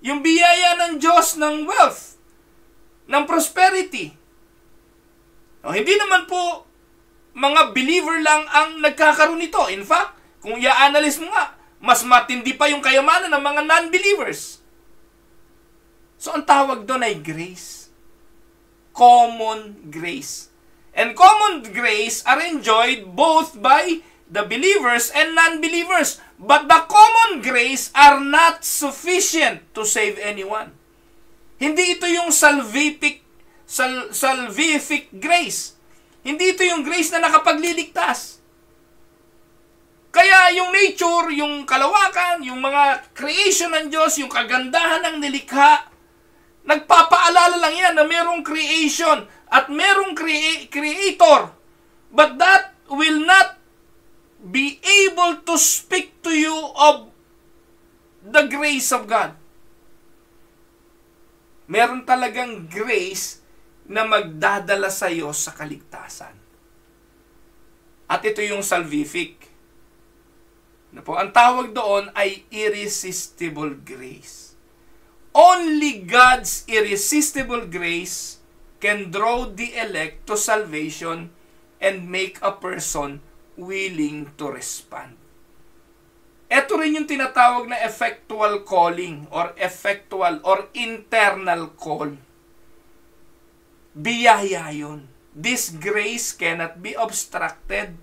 Yung biyaya ng Diyos ng wealth, ng prosperity. Hindi naman po mga believer lang ang nagkakaroon nito. In fact, kung i-analyze mo nga, mas matindi pa yung kayamanan ng mga non-believers. So, ang tawag doon ay grace. Common grace. And common grace are enjoyed both by the believers and non-believers. But the common grace are not sufficient to save anyone. Hindi ito yung salvific grace. Hindi ito yung grace na nakapagliligtas. Kaya yung nature, yung kalawakan, yung mga creation ng Diyos, yung kagandahan ng nilikha, nagpapaalala lang yan na merong creation at merong creator. But that will not be able to speak to you of the grace of God. Meron talagang grace na magdadala sa iyo sa kaligtasan. At ito yung salvific. Ang tawag doon ay irresistible grace. Only God's irresistible grace can draw the elect to salvation and make a person willing to respond. Ito rin yung tinatawag na effectual calling or effectual or internal call. Biyaya yun. This grace cannot be obstructed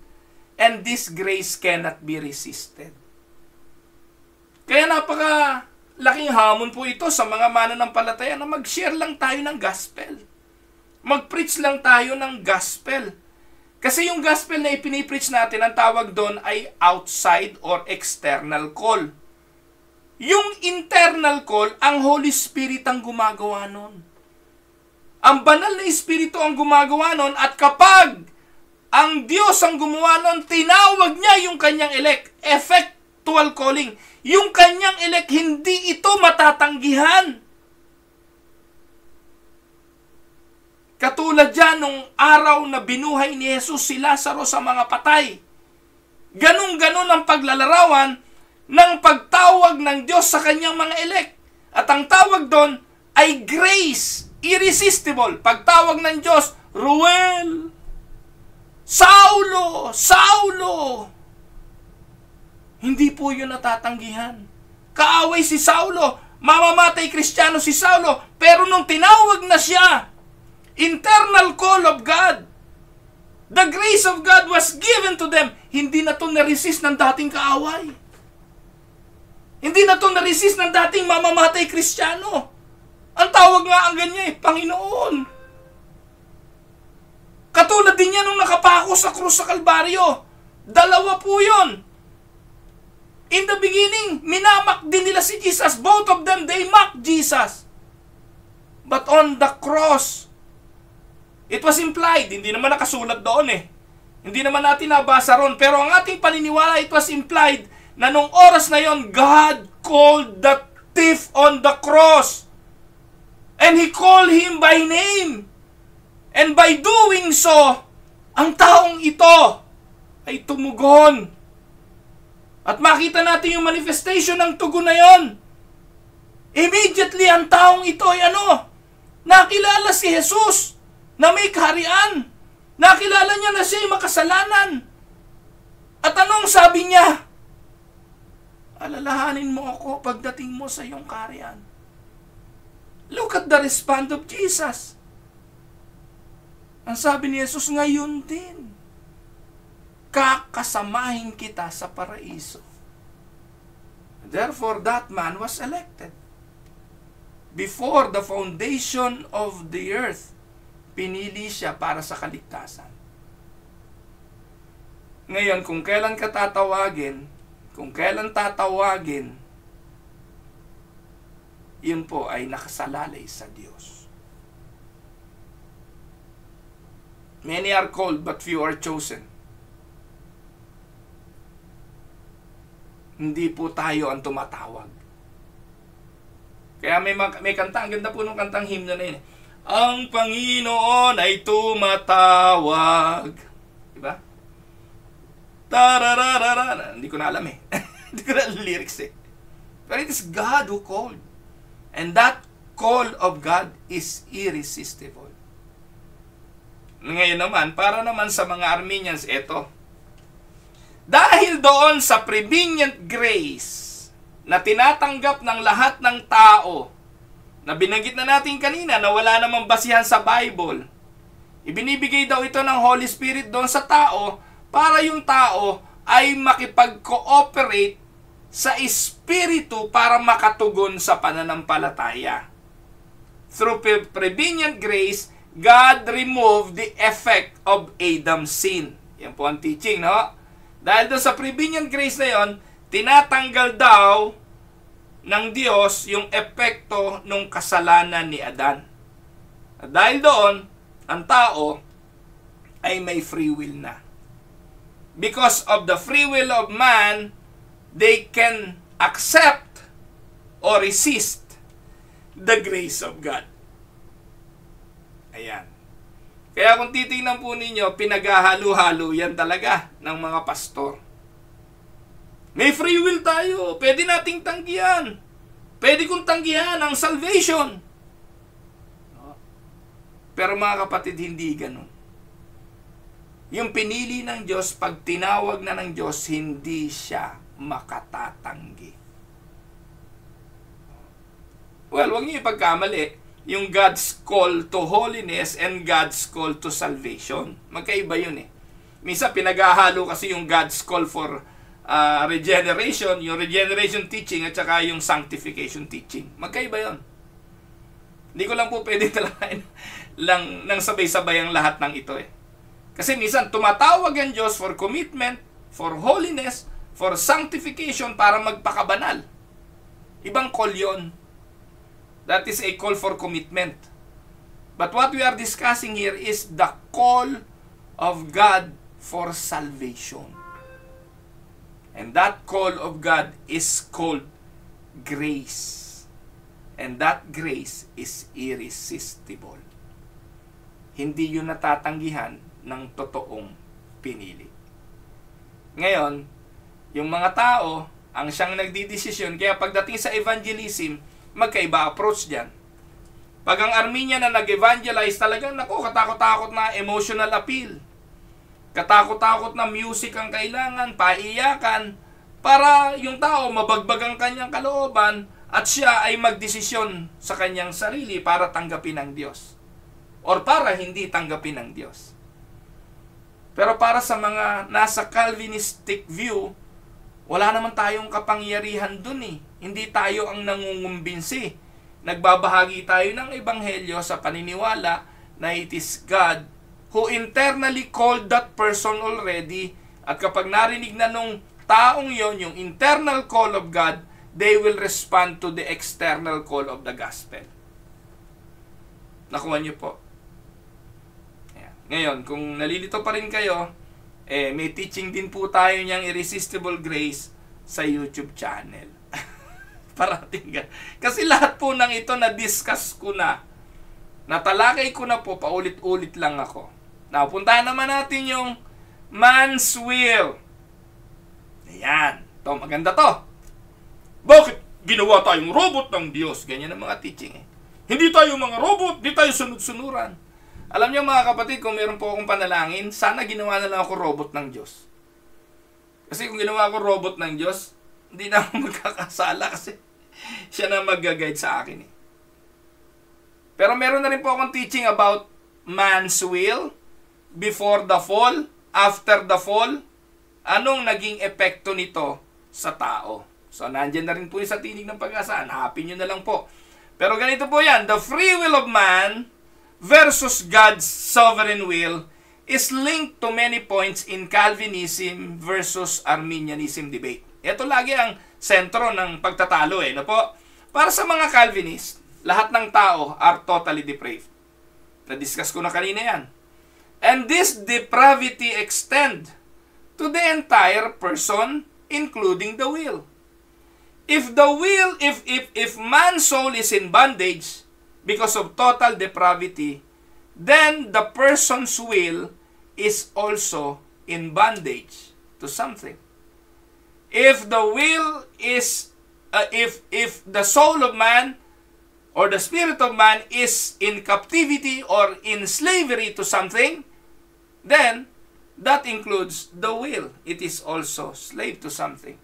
and this grace cannot be resisted. Kaya napaka laking hamon po ito sa mga mananampalataya na mag-share lang tayo ng gospel. Mag-preach lang tayo ng gospel. Kasi yung gospel na ipinipreach natin, ang tawag doon ay outside or external call. Yung internal call, ang Holy Spirit ang gumagawa nun. Ang banal na Espiritu ang gumagawa nun, at kapag ang Diyos ang gumawa nun, tinawag niya yung kanyang elect. Effectual calling. Yung kanyang elect, hindi ito matatanggihan. Katulad dyan nung araw na binuhay ni Jesus si Lazaro sa mga patay. Ganun-ganon ang paglalarawan ng pagtawag ng Diyos sa kanyang mga elect. At ang tawag doon ay grace. Irresistible. Pagtawag ng Diyos, Ruel, Saulo, Saulo. Hindi po yun natatanggihan. Kaaway si Saulo, mamamatay Kristiyano si Saulo, pero nung tinawag na siya, internal call of God, the grace of God was given to them. Hindi na to na-resist ng dating kaaway. Hindi na to na-resist ng dating mamamatay Kristiyano. Ang tawag nga ang ganyan Panginoon. Katulad din yan nung nakapako sa krus sa Kalbaryo. Dalawa po yun. In the beginning, minamak din nila si Jesus. Both of them, they mocked Jesus. But on the cross, it was implied. Hindi naman nakasulat doon Hindi naman natin nabasa ron. Pero ang ating paniniwala, it was implied na nung oras na yon, God called the thief on the cross. And He called him by name. And by doing so, ang taong ito ay tumugon. At makita natin yung manifestation ng tugon na yon. Immediately, ang taong ito ay nakilala si Jesus na may kaharian. Nakilala niya na siya ay makasalanan. At anong sabi niya? Alalahanin mo ako pagdating mo sa iyong kaharian. Look at the response of Jesus. Ang sabi ni Jesus, ngayon din, kakasamahin kita sa paraiso. Therefore, that man was elected. Before the foundation of the earth, pinili siya para sa kaligtasan. Ngayon, kung kailan ka tatawagin, kung kailan tatawagin, yun po ay nakasalalay sa Diyos. Many are called, but few are chosen. Hindi po tayo ang tumatawag. Kaya may kanta, ang ganda po ng kantang hymno na yun. Ang Panginoon ay tumatawag. Diba? Tarararara. Hindi ko na alam Hindi ko na alam lyrics But it is God who called. And that call of God is irresistible. Ngayon naman, para naman sa mga Armenians, ito. Dahil doon sa prevenient grace na tinatanggap ng lahat ng tao, na binanggit na natin kanina na wala namang basihan sa Bible, ibinibigay daw ito ng Holy Spirit doon sa tao para yung tao ay makipag-cooperate sa Espiritu para makatugon sa pananampalataya. Through prevenient grace, God removed the effect of Adam's sin. Yan po ang teaching, no? Dahil doon sa prevenient grace na yon, tinatanggal daw ng Diyos yung epekto ng kasalanan ni Adan. At dahil doon, ang tao ay may free will na. Because of the free will of man, they can accept or resist the grace of God. Ayan. Kaya kung titingnan po ninyo, pinaghahalo-halo yan talaga ng mga pastor. May free will tayo. Pwede nating tanggihan. Pwede kong tanggihan ang salvation. Pero mga kapatid, hindi ganun. Yung pinili ng Diyos, pag tinawag na ng Diyos, hindi siya makatatanggi. Well, huwag niyo ipagkamali. Yung God's call to holiness and God's call to salvation. Magkaiba yun Minsan pinaghahalo kasi yung God's call for regeneration, yung regeneration teaching at saka yung sanctification teaching. Magkaiba yun. Hindi ko lang po pwede talaga lang nang sabay-sabay ang lahat ng ito eh. Kasi minsan tumatawag ang Diyos for commitment, for holiness, for sanctification para magpakabanal. Ibang call yon. That is a call for commitment. But what we are discussing here is the call of God for salvation. And that call of God is called grace. And that grace is irresistible. Hindi yun natatanggihan ng totoong pinili. Ngayon, yung mga tao, ang siyang nagdidesisyon, kaya pagdating sa evangelism, magkaiba approach dyan. Pag ang Armenian na nag-evangelize, talagang, katakot-takot na emotional appeal. Katakot-takot na music ang kailangan, paiyakan, para yung tao mabagbag ang kanyang kalooban at siya ay magdesisyon sa kanyang sarili para tanggapin ang Diyos. Or para hindi tanggapin ang Diyos. Pero para sa mga nasa Calvinistic view, wala naman tayong kapangyarihan dun eh. Hindi tayo ang nangungumbinsi. Nagbabahagi tayo ng ebanghelyo sa paniniwala na it is God who internally called that person already. At kapag narinig na nung taong yon yung internal call of God, they will respond to the external call of the gospel. Nakuha niyo po. Ayan. Ngayon, kung nalilito pa rin kayo, may teaching din po tayo niyang Irresistible Grace sa YouTube channel. Parating ka. Kasi lahat po ng ito na-discuss ko na. Natalakay ko na po, paulit-ulit lang ako. Napuntahan naman natin yung man's will. Ayan. Ito, maganda to. Bakit ginawa tayong robot ng Diyos? Ganyan ang mga teaching eh. Hindi tayo mga robot, hindi tayo sunod-sunuran. Alam niyo mga kapatid, kung meron po akong panalangin, sana ginawa na lang ako robot ng Diyos. Kasi kung ginawa ako robot ng Diyos, hindi na ako magkakasala kasi siya na mag-guide sa akin eh. Pero meron na rin po akong teaching about man's will, before the fall, after the fall, anong naging epekto nito sa tao. So, nandyan na rin po yung sa Tinig ng Pag-asa. Hanapin nyo na lang po. Pero ganito po yan, the free will of man versus God's sovereign will is linked to many points in Calvinism versus Arminianism debate. Ito lagi ang sentro ng pagtatalo eh. No po? Para sa mga Calvinist, lahat ng tao are totally depraved. Na-discuss ko na kanina yan. And this depravity extend to the entire person, including the will. If the will, if man's soul is in bondage because of total depravity, then the person's will is also in bondage to something. If the will is, if the soul of man or the spirit of man is in captivity or in slavery to something, then that includes the will. It is also slave to something.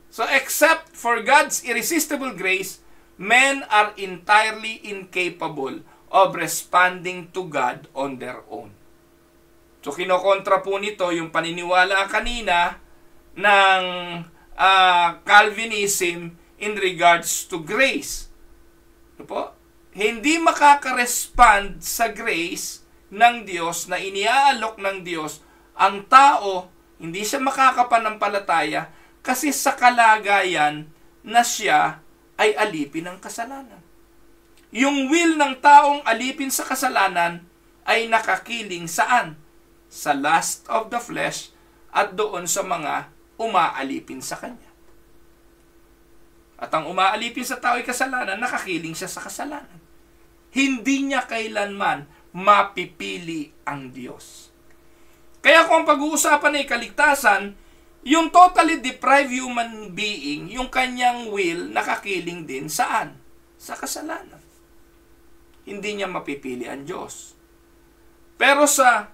So except for God's irresistible grace, men are entirely incapable of responding to God on their own. So kinokontra po nito yung paniniwala kanina ng Calvinism in regards to grace. Ano po? Hindi makaka-respond sa grace ng Diyos na iniaalok ng Diyos ang tao, hindi siya makakapanampalataya kasi sa kalagayan na siya ay alipin ng kasalanan. Yung will ng taong alipin sa kasalanan ay nakakiling saan? Sa lust of the flesh at doon sa mga umaalipin sa kanya. At ang umaalipin sa tao ay kasalanan, nakakiling siya sa kasalanan. Hindi niya kailanman mapipili ang Diyos. Kaya kung pag-uusapan ay kaligtasan, yung totally deprived human being, yung kanyang will, nakakiling din saan? Sa kasalanan. Hindi niya mapipili ang Diyos. Pero sa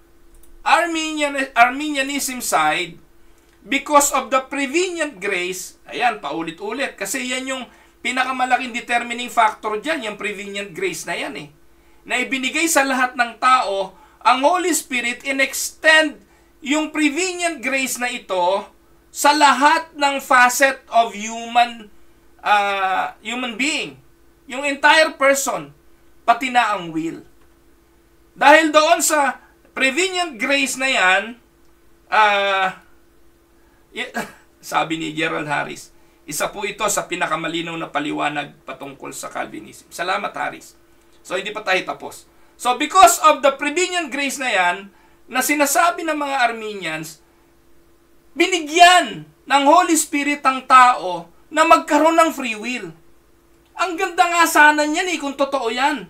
Arminianism side, because of the prevenient grace, ayan, paulit-ulit, kasi yan yung pinakamalaking determining factor dyan, yung prevenient grace na yan eh. Na ibinigay sa lahat ng tao, ang Holy Spirit in-extend yung prevenient grace na ito sa lahat ng facet of human being. Yung entire person, pati na ang will. Dahil doon sa prevenient grace na yan, sabi ni Gerald Harris, isa po ito sa pinakamalinaw na paliwanag patungkol sa Calvinism. Salamat, Harris. So, hindi pa tayo tapos. So, because of the prevenient grace na yan, na sinasabi ng mga Arminians, binigyan ng Holy Spirit ang tao na magkaroon ng free will. Ang ganda nga sana niyan kung totoo yan.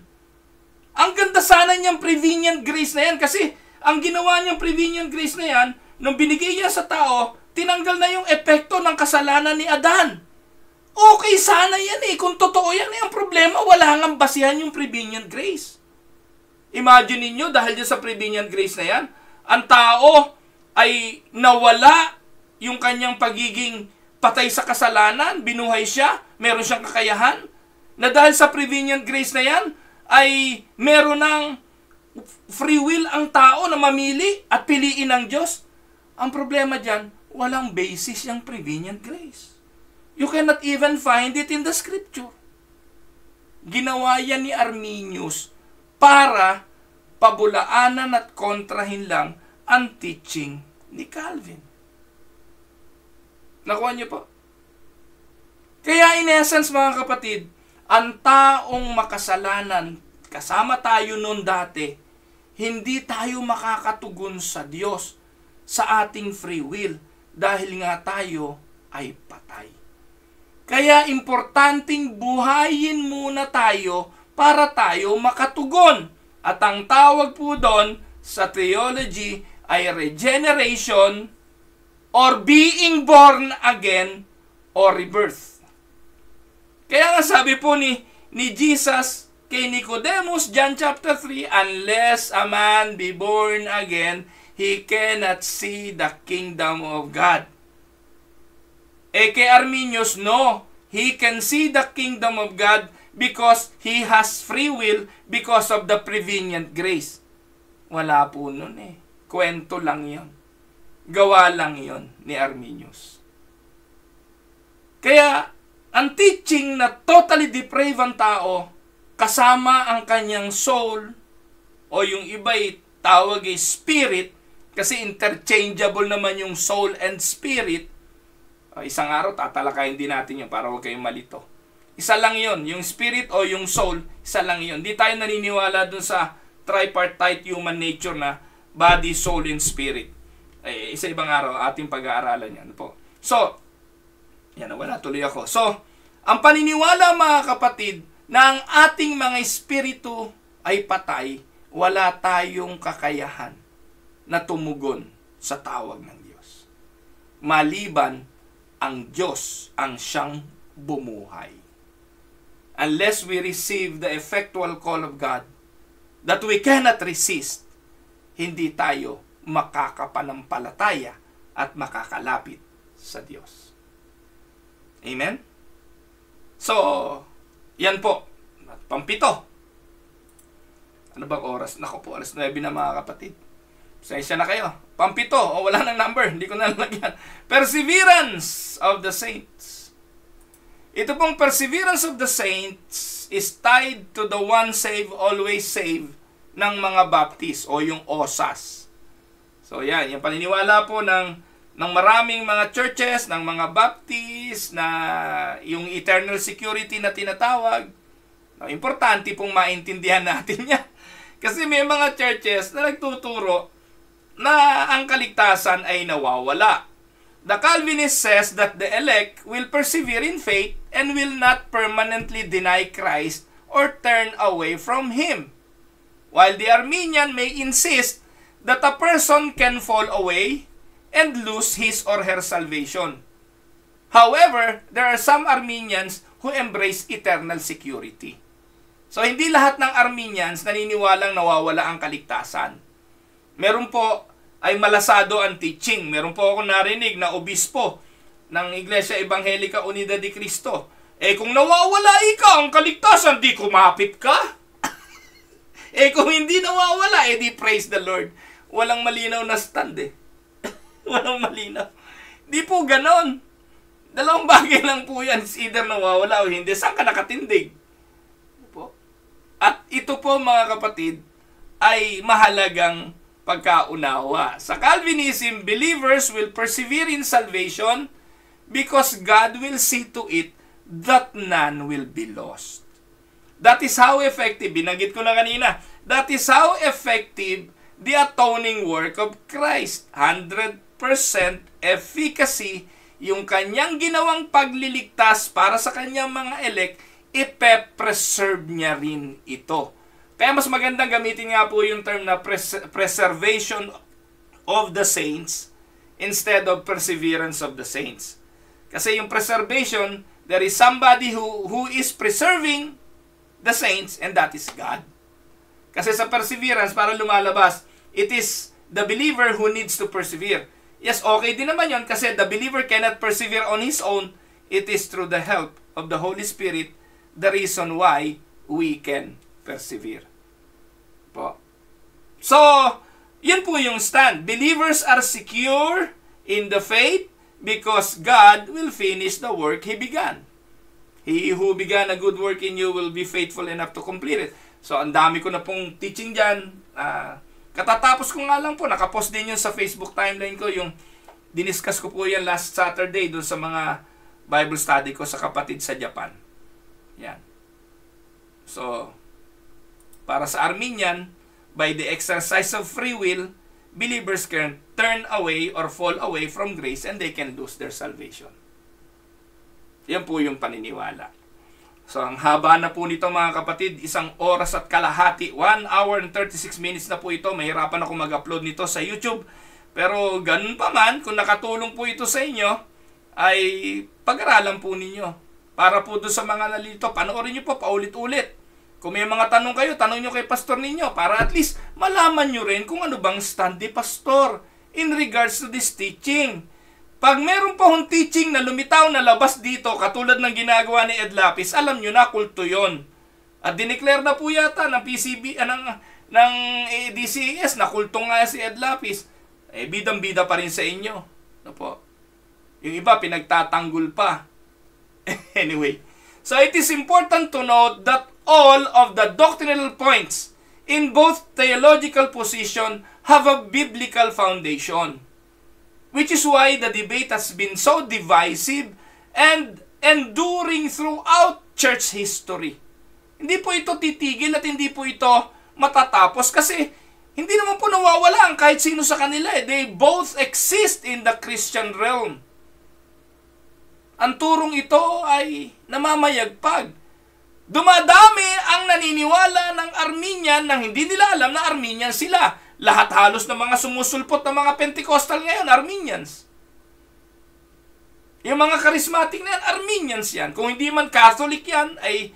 Ang ganda sana niyang prevenient grace na yan kasi ang ginawa niyang prevenient grace na yan, nung binigay niya sa tao, tinanggal na yung epekto ng kasalanan ni Adan. Okay sana yan kung totoo yan. Ang problema, wala nang basihan yung prevenient grace. Imagine niyo dahil dyan sa prevenient grace na yan, ang tao ay nawala yung kanyang pagiging patay sa kasalanan, binuhay siya, meron siyang kakayahan, na dahil sa prevenient grace na yan, ay meron ng free will ang tao na mamili at piliin ng Diyos. Ang problema dyan, walang basis yung prevenient grace. You cannot even find it in the scripture. Ginawa yan ni Arminius para pabulaanan at kontrahin lang ang teaching ni Calvin. Nakuha niyo po? Kaya in essence, mga kapatid, ang taong makasalanan, kasama tayo noon dati, hindi tayo makakatugon sa Diyos sa ating free will dahil nga tayo ay patay. Kaya importanteng buhayin muna tayo para tayo makatugon. At ang tawag po doon sa theology ay regeneration or being born again or rebirth. Kaya nga sabi po ni Jesus kay Nicodemus, John chapter 3, unless a man be born again, he cannot see the kingdom of God. Kay Arminius, no, he can see the kingdom of God because he has free will because of the prevenient grace. Wala po nun Kwento lang yon. Gawa lang yon ni Arminius. Kaya, ang teaching na totally depraved ang tao, kasama ang kanyang soul, o yung iba'y tawag ay spirit, kasi interchangeable naman yung soul and spirit. Isang araw, tatalakayin din natin yun para huwag kayong malito. Isa lang yon, yung spirit o yung soul, isa lang yon. Di tayo naniniwala dun sa tripartite human nature na body, soul, and spirit. Isa ibang araw, ating pag-aaralan yan po. So, yan, wala tuloy ako. So, ang paniniwala mga kapatid na ang ating mga espiritu ay patay, wala tayong kakayahan na tumugon sa tawag ng Diyos. Maliban ang Diyos ang siyang bumuhay. Unless we receive the effectual call of God that we cannot resist, hindi tayo makakapanampalataya at makakalapit sa Diyos. Amen? So, yan po. Pampito. Ano bang oras? Naku po, alas 9 na mga kapatid. Pasensya na kayo. Pampito. O wala nang number. Hindi ko nalagyan. Perseverance of the saints. Ito pong perseverance of the saints is tied to the one save, always save ng mga Baptist o yung OSAS. So yan, yung paniniwala po ng maraming mga churches, ng mga Baptist, na yung eternal security na tinatawag. Importante pong maintindihan natin yan. Kasi may mga churches na nagtuturo na ang kaligtasan ay nawawala. The Calvinist says that the elect will persevere in faith and will not permanently deny Christ or turn away from Him. While the Arminian may insist that a person can fall away and lose his or her salvation. However, there are some Arminians who embrace eternal security. So, hindi lahat ng Arminians naniniwalang nawawala ang kaligtasan. Meron po ay malasado ang teaching. Meron po ako narinig na obispo ng Iglesia Evangelica Unida de Cristo. Kung nawawala ang kaligtasan, di kumapit ka. Kung hindi nawawala, di praise the Lord. Walang malinaw na stand Walang malinaw. Di po ganon. Dalawang bagay lang po yan. It's either nawawala o hindi. Saan ka nakatindig? Po? At ito po mga kapatid, ay mahalagang pagkaunawa. Sa Calvinism, believers will persevere in salvation because God will see to it that none will be lost. That is how effective, binanggit ko na kanina, that is how effective the atoning work of Christ. 100% efficacy yung kanyang ginawang pagliligtas para sa kanyang mga elect, ipe-preserve niya rin ito. Kaya mas magandang gamitin nga po yung term na preservation of the saints instead of perseverance of the saints. Kasi yung preservation, there is somebody who is preserving the saints, and that is God. Kasi sa perseverance, para lumalabas, it is the believer who needs to persevere. Yes, okay din naman yun, kasi the believer cannot persevere on his own. It is through the help of the Holy Spirit the reason why we can persevere. Po. So, yun po yung stand. Believers are secure in the faith because God will finish the work He began. He who began a good work in you will be faithful enough to complete it. So, ang dami ko na pong teaching dyan. Katatapos ko nga lang po, nakapost din yun sa Facebook timeline ko, yung diniscuss ko po yan last Saturday doon sa mga Bible study ko sa kapatid sa Japan. Yan. So, para sa Arminian, by the exercise of free will, believers can turn away or fall away from grace and they can lose their salvation. Yan po yung paniniwala. So, ang haba na po nito mga kapatid, 1 oras at kalahati, 1 hour and 36 minutes na po ito. Mahirapan ako mag-upload nito sa YouTube. Pero ganun pa man, kung nakatulong po ito sa inyo, ay pag-aralan po ninyo. Para po doon sa mga nalito, panoorin nyo po paulit-ulit. Kung may mga tanong kayo, tanong nyo kay pastor ninyo para at least malaman nyo rin kung ano bang stand ni pastor in regards to this teaching. Pag meron pa hong teaching na lumitaw na labas dito, katulad ng ginagawa ni Ed Lapis, alam nyo na, kulto yun. At dineclare na po yata ng PCB, ng DCES, na kulto nga si Ed Lapis. Eh, bidang-bida pa rin sa inyo. Ano po? Yung iba, pinagtatanggol pa. Anyway, so it is important to note that all of the doctrinal points in both theological position have a biblical foundation. Which is why the debate has been so divisive and enduring throughout church history. Hindi po ito titigil at hindi po ito matatapos kasi hindi naman po nawawala ang kahit sino sa kanila. They both exist in the Christian realm. Ang turong ito ay namamayagpag. Dumadami ang naniniwala ng Arminian nang hindi nila alam na Arminian sila. Lahat halos ng mga sumusulpot ng mga Pentecostal ngayon, Arminians. Yung mga charismatic na yan, Arminians yan. Kung hindi man Catholic yan, ay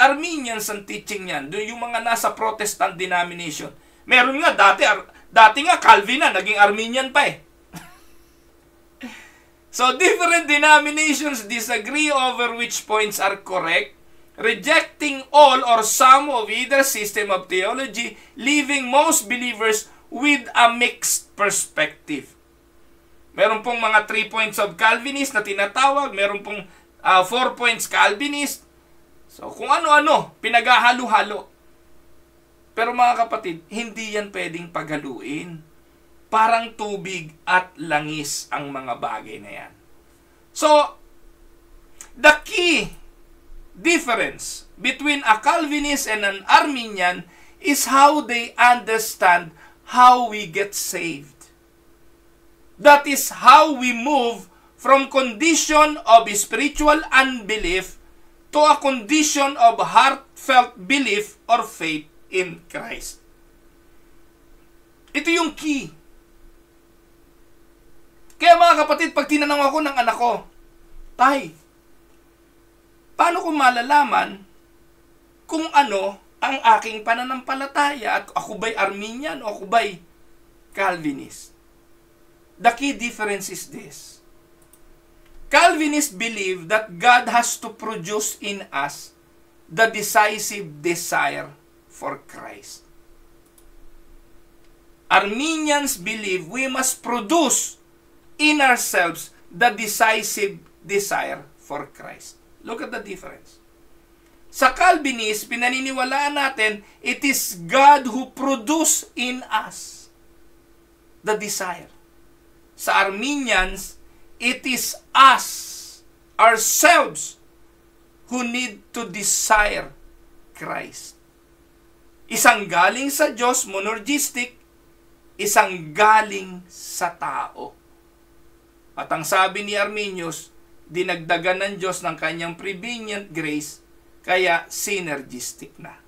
Arminians ang teaching yan. Doon yung mga nasa Protestant denomination. Meron nga, dati nga Calvin na, naging Arminian pa eh. So, different denominations disagree over which points are correct, rejecting all or some of either system of theology, leaving most believers with a mixed perspective. Meron pong mga 3 points of Calvinist na tinatawag, meron pong 4 points Calvinist. So, kung ano-ano, pinaghahalo-halo. Pero mga kapatid, hindi yan pwedeng paghaluin. Parang tubig at langis ang mga bagay na yan. So, the key difference between a Calvinist and an Arminian is how they understand how we get saved. That is how we move from condition of spiritual unbelief to a condition of heartfelt belief or faith in Christ. Ito yung key. Kaya mga kapatid, pag tinanong ako ng anak ko, Tay, paano ko malalaman kung ano ang aking pananampalataya at ako ba'y Arminian o ako ba'y Calvinist? The key difference is this. Calvinists believe that God has to produce in us the decisive desire for Christ. Arminians believe we must produce in ourselves the decisive desire for Christ. Look at the difference. Sa Calvinist, pinaniniwalaan natin, it is God who produce in us the desire. Sa Arminians, it is us, ourselves, who need to desire Christ. Isang galing sa Diyos, monergistic, isang galing sa tao. At ang sabi ni Arminius, dinagdagan ng Diyos ng kanyang prevenient grace, kaya synergistic na.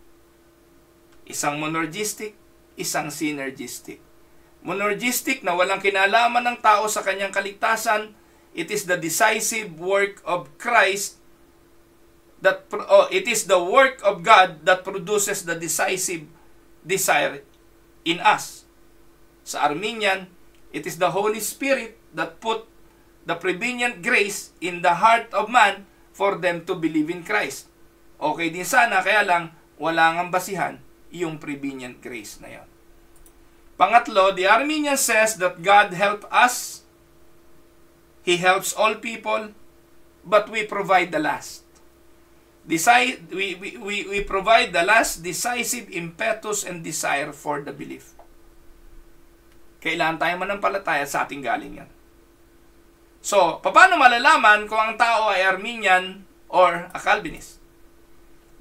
Isang monergistic, isang synergistic. Monergistic na walang kinalaman ng tao sa kanyang kaligtasan, it is the decisive work of Christ it is the work of God that produces the decisive desire in us. Sa Arminian, it is the Holy Spirit that put the prevenient grace in the heart of man for them to believe in Christ. Okay din sana, kaya lang wala ngang basihan yung prevenient grace na yon. Pangatlo, the Arminian says that God help us, He helps all people, but we provide the last. We provide the last decisive impetus and desire for the belief. Kailangan tayo manampalataya sa ating galing yan. So, paano malalaman kung ang tao ay Arminian or a Calvinist?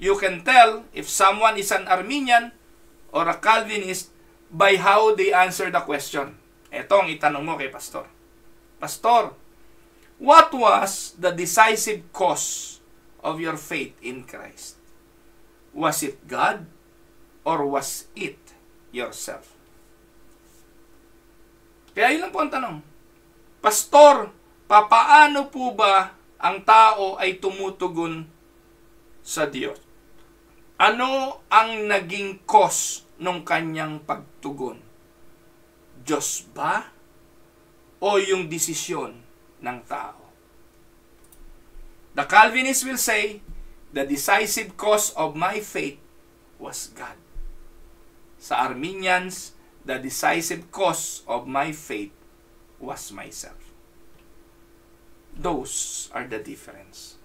You can tell if someone is an Arminian or a Calvinist by how they answer the question. Ito ang itanong mo kay Pastor. Pastor, what was the decisive cause of your faith in Christ? Was it God or was it yourself? Kaya yun lang po ang tanong. Pastor, papaano po ba ang tao ay tumutugon sa Diyos? Ano ang naging cause ng kanyang pagtugon? Diyos ba o yung desisyon ng tao? The Calvinists will say, the decisive cause of my faith was God. Sa Arminians, the decisive cause of my faith was myself. Those are the difference.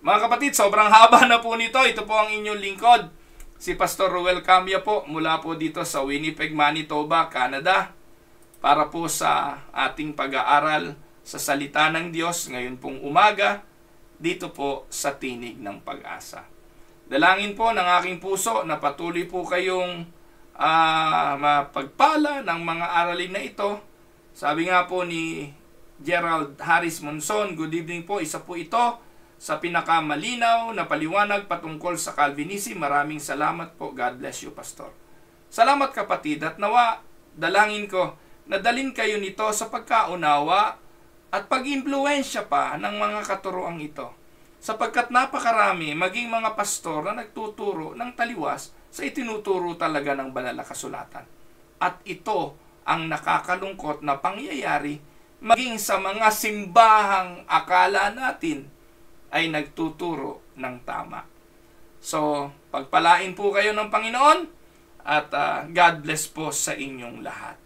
Mga kapatid, sobrang haba na po nito. Ito po ang inyong lingkod. Si Pastor Ruel Cambia po, mula po dito sa Winnipeg, Manitoba, Canada, para po sa ating pag-aaral sa salita ng Diyos ngayon pong umaga, dito po sa Tinig ng Pag-asa. Dalangin po ng aking puso na patuloy po kayong mapagpala ng mga aralin na ito. Sabi nga po ni Gerald Harris Monson, good evening po, isa po ito sa pinakamalinaw na paliwanag patungkol sa Calvinism. Maraming salamat po. God bless you, Pastor. Salamat kapatid, at nawa dalangin ko na dalin kayo nito sa pagkaunawa at pag-impluwensya pa ng mga katuroang ito. Sapagkat napakarami maging mga pastor na nagtuturo ng taliwas sa itinuturo talaga ng banal na kasulatan. At ito ang nakakalungkot na pangyayari maging sa mga simbahang akala natin ay nagtuturo ng tama. So, pagpalain po kayo ng Panginoon at God bless po sa inyong lahat.